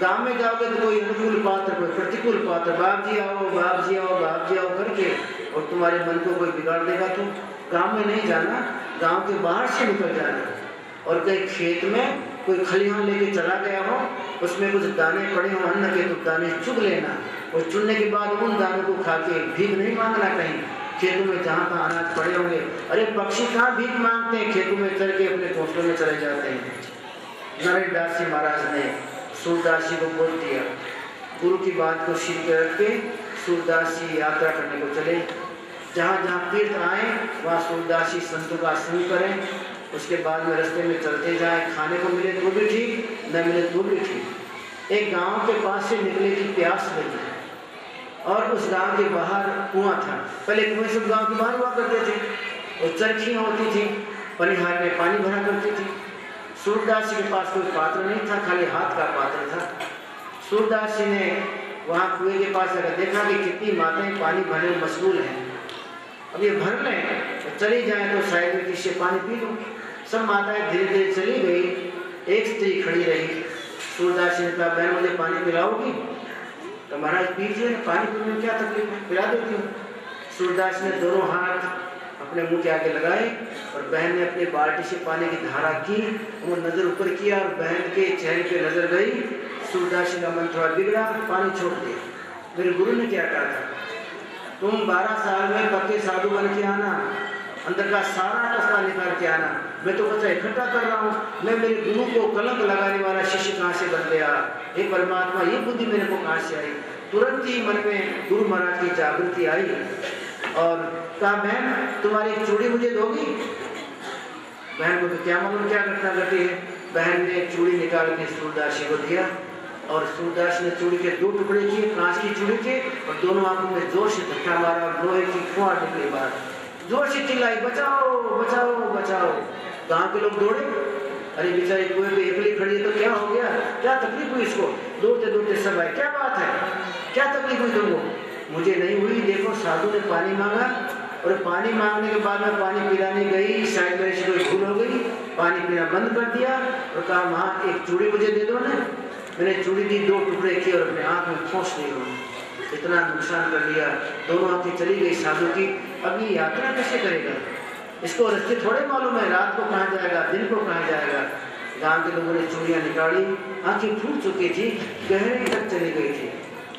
गांव में जाओगे तो कोई अनुकूल पात्र, कोई प्रतिकूल पात्र, बाप जी आओ बाप जी आओ बाप जी आओ करके और तुम्हारे मन को कोई बिगाड़ देगा। तो गांव में नहीं जाना, गांव के बाहर से निकल जाना। और कहीं खेत में कोई खलिहान लेके चला गया हो, उसमें कुछ दाने पड़े हो अन्न के, तो दाने चुग लेना और चुनने के बाद उन दानों को खा के भीख नहीं मांगना। कहीं खेतों में जहाँ तहाँ अनाज पड़े होंगे, अरे पक्षी कहाँ भीख मांगते हैं, खेतों में चल के अपने घोंसलों में चले जाते हैं। नारायण दास जी महाराज ने सूरदास जी को बोल दिया। गुरु की बात को सिर पे रख के सूरदास जी यात्रा करने को चले। जहाँ जहाँ तीर्थ आए वहाँ सूरदास जी संतों का आश्रम करें। उसके बाद में रास्ते में चलते जाएं, खाने को मिले तो भी ठीक, न मिले तो भी ठीक। एक गांव के पास से निकले की प्यास लगी और उस गांव के बाहर कुआं था। पहले कुएं सब गांव के बाहर हुआ करते थे और चरखियाँ होती थी, पनिहार में पानी भरा करती थी। सूरदास जी के पास कोई पात्र नहीं था, खाली हाथ का पात्र था। सूरदास जी ने वहाँ कुएं के पास अगर देखा कि कितनी माताएं पानी भरने में मशगूल हैं, अब ये भर लें तो चली जाए तो शायद मैं किसी पानी पी लूँ। सब माताएं धीरे धीरे चली गई, एक स्त्री खड़ी रही। सूरदास जी ने कहा बहन मुझे पानी पिलाओगी? तो महाराज पीजिए, पानी पीने में क्या तकलीफ है, पिला देती हूँ। सूरदास ने दोनों हाथ अपने मुंह के आगे लगाए और बहन ने अपनी बाल्टी से पानी की धारा की, वो नजर ऊपर किया और बहन के चेहरे पे नजर गई। सूरदास जी का मन थोड़ा बिगड़ा, पानी छोड़ दिया। मेरे गुरु ने क्या कहा था, तुम 12 साल में पक्के साधु बन के आना, अंदर का सारा रास्ता निकाल के आना। मैं तो बच्चा इकट्ठा कर रहा हूँ, मैं मेरे गुरु को कलंक लगाने वाला शिष्य कहाँ से बन गया? हे परमात्मा, ये बुद्धि मेरे को कहाँ से आई? तुरंत ही मन में गुरु महाराज की जागृति आई और कहा बहन तुम्हारी एक चूड़ी मुझे दोगी? बहन को तो क्या मालूम क्या घटना घटी है। बहन ने चूड़ी निकाल के सूरदास जी को दिया और सूरदास ने चूड़ी के 2 टुकड़े किए, कांच की चूड़ी के, और दोनों आंखों में जोर से धक्का मारा और लोहे की फुहार निकली बाहर। जोर से चिल्लाई बचाओ बचाओ बचाओ। गांव के लोग दौड़े, अरे बेचारी कुएं पे अकेली खड़ी है तो क्या हो गया, क्या तकलीफ हुई इसको? दौड़ते दौड़ते सब आए, क्या बात है, क्या तकलीफ हुई तुमको? मुझे नहीं हुई, देखो साधु ने पानी मांगा और पानी मांगने के बाद में पानी पिलाने गई, शायद मेरे से कोई भूल हो गई, पानी पीना बंद कर दिया और कहा वहाँ एक चूड़ी मुझे दे दो ना। मैंने चूड़ी दी, 2 टुकड़े किए और अपने आँख में ठोस ली। इतना नुकसान कर लिया, दोनों आंखें चली गई साधु की। अब ये यात्रा कैसे करेगा? इसको रास्ते थोड़े मालूम है, रात को कहाँ जाएगा, दिन को कहाँ जाएगा। गांव के लोगों ने चूड़ियाँ निकाली, आंखें फूट चुकी थी, गहरे तक चली गई थी।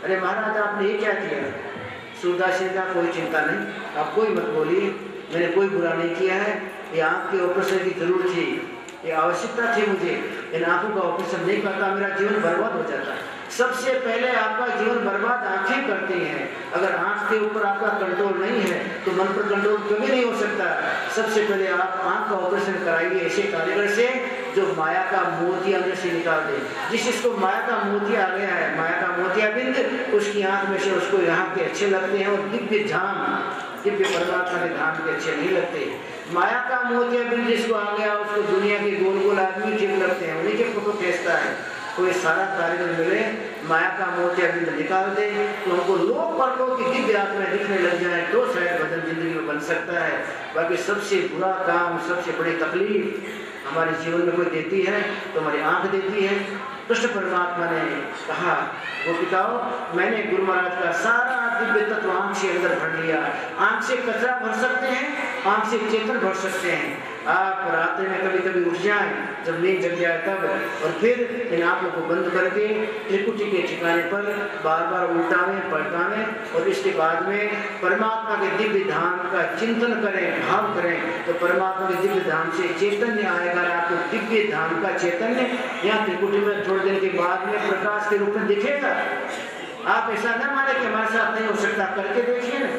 अरे महाराज आपने ये क्या किया? सूरदास जी का कोई चिंता नहीं, आप कोई मत बोलिए, मैंने कोई बुरा नहीं किया है। ये आँख के ऑपरेशन की जरूरत थी, ये आवश्यकता थी मुझे, इन आंखों का ऑपरेशन नहीं करता मेरा जीवन बर्बाद हो जाता। सबसे पहले आपका जीवन बर्बाद आंखें करती हैं। अगर आंख के ऊपर आपका कंट्रोल नहीं है तो मन पर कंट्रोल कभी नहीं हो सकता। सबसे पहले आप आंख का ऑपरेशन कराइए ऐसे कारीगर से जो माया का मोतिया अंदर से निकाल दे। जिसको माया का मोतिया आ गया है, माया का मोतिया बिंद, उसकी आंख में से उसको यहाँ के अच्छे लगते हैं और दिव्य धाम, दिव्य परमात्मा के धाम के अच्छे नहीं लगते। माया का मोतिया बिंद जिसको आ गया उसको दुनिया के गोल गोल आदमी ठीक लगते हैं, उन्हीं के फोटो खींचता है। कोई सारा कारीगर मिले माया का मोतिया बिंद निकाल दे तो हमको लोक परलोक की दिव्य आत्माएं दिखने लग जाए तो शायद भजन जिंदगी में बन सकता है। बाकी सबसे बुरा काम, सबसे बड़ी तकलीफ हमारे जीवन में कोई देती है तो हमारी आंख देती है। कृष्ण परमात्मा ने कहा गोपिकाओं, मैंने गुरु महाराज का सारा दिव्य तत्व आंख से अंदर भर लिया। आंख से कचरा भर सकते हैं, आंख से चेतन भर सकते हैं। आप रात में कभी कभी उठ जाएं जब नींद जग जाए तब, और फिर इन आंखों को बंद करके त्रिकुटी के ठिकाने पर बार बार उल्टावें पलटावें और इसके बाद में परमात्मा के दिव्य धाम का चिंतन करें, भाव करें तो परमात्मा के दिव्य धाम से चैतन्य आएगा। आपको दिव्य धाम का चैतन्य यहाँ त्रिकुटी में थोड़े दिन के बाद में प्रकाश के रूप में दिखेगा। आप ऐसा न माने कि हमारे साथ नहीं हो सकता, करके देखिए ना।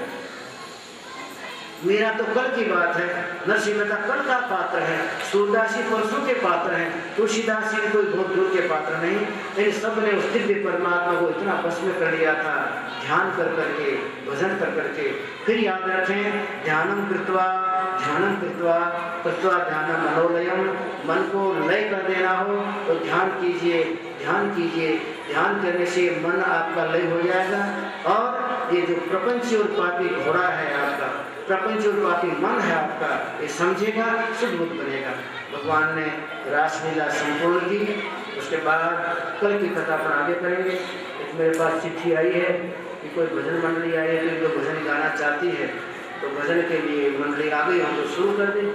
मेरा तो कल की बात है, नरसिंह मेहता कल का पात्र है, सूरदास जी परसों के पात्र हैं, तुलसीदास जी कोई बहुत दूर के पात्र नहीं। इन सब ने उस दिव्य परमात्मा को इतना बस में कर लिया था ध्यान कर करके, भजन कर करके। फिर याद रखें, ध्यानम कृत्वा कृत्वा ध्यानम मनोलयम, मन को लय कर देना हो तो ध्यान कीजिए, ध्यान कीजिए। ध्यान करने से मन आपका लय हो जाएगा और ये जो प्रपंच और पापी घोड़ा है आपका, प्रपंच और पापी मन है आपका, ये समझेगा, शुद्ध बुद्ध बनेगा। भगवान ने रासलीला संपूर्ण की, उसके बाद कल की कथा पर आगे करेंगे। एक मेरे पास चिट्ठी आई है कि कोई भजन मंडली आई है तो जो भजन गाना चाहती है तो भजन के लिए मंडली आ गई, हम तो शुरू कर दें।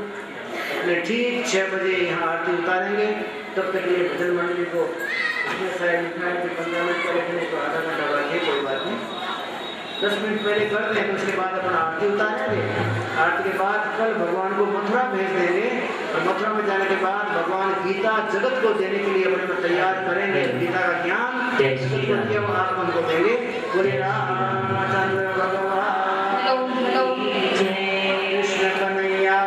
अपने ठीक 6 बजे यहाँ आरती उतारेंगे, तब तक ये भजन मंडली को इसमें शायद लिखा है कि 15 मिनट पहले तो आधा घंटा बाकी, कोई बात नहीं, 10 मिनट पहले कर दें तो उसके बाद अपना आरती उतारेंगे। आरती के बाद कल भगवान को मथुरा भेज देंगे और मथुरा में जाने के बाद भगवान गीता जगत को देने के लिए अपने को तैयार करेंगे। गीता का ज्ञान आप हमको देंगे। बोले रामचंद्र भगवान कृष्ण कन्हैया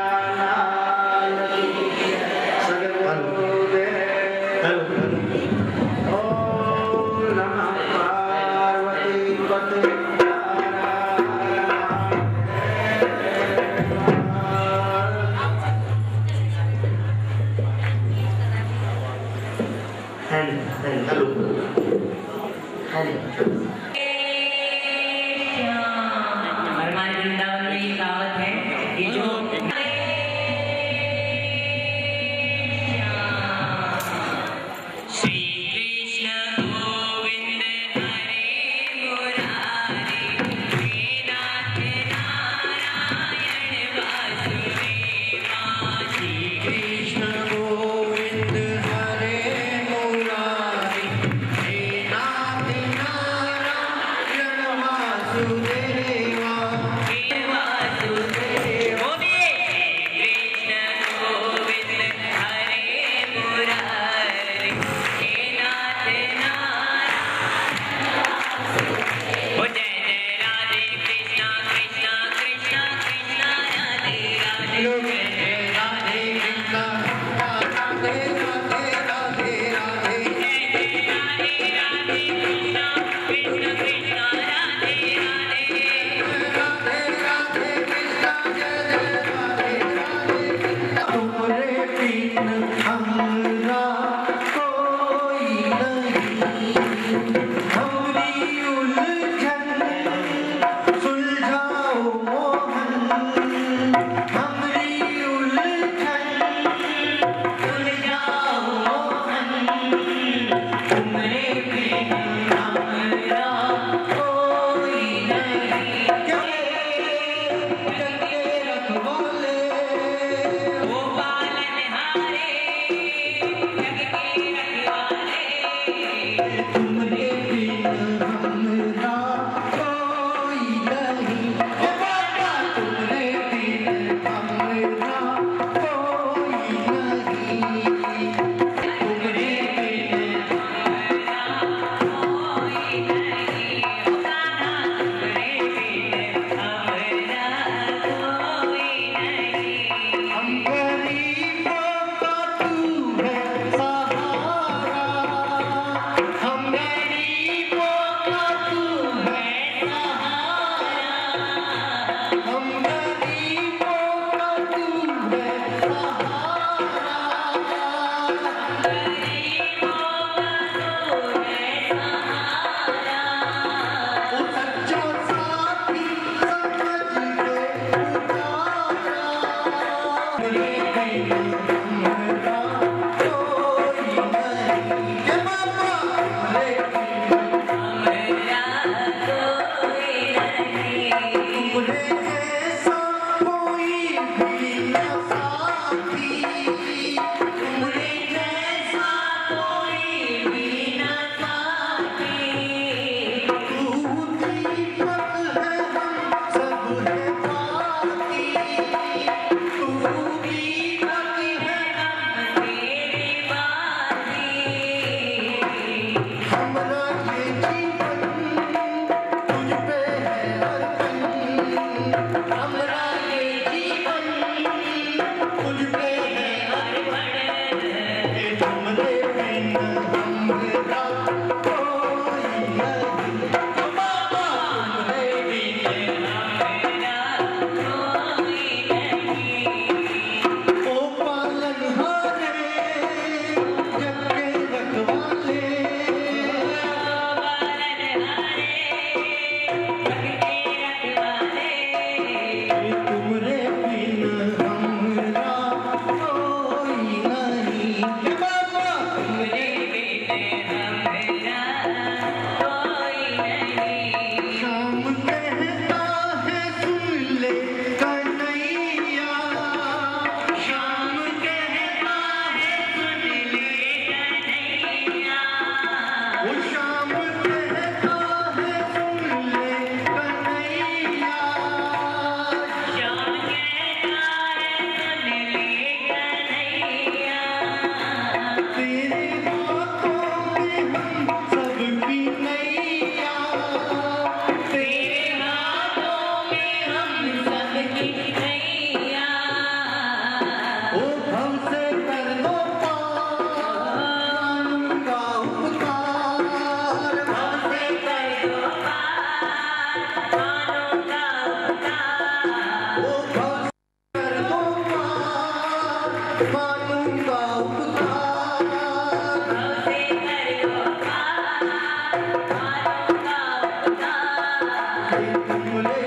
तुमने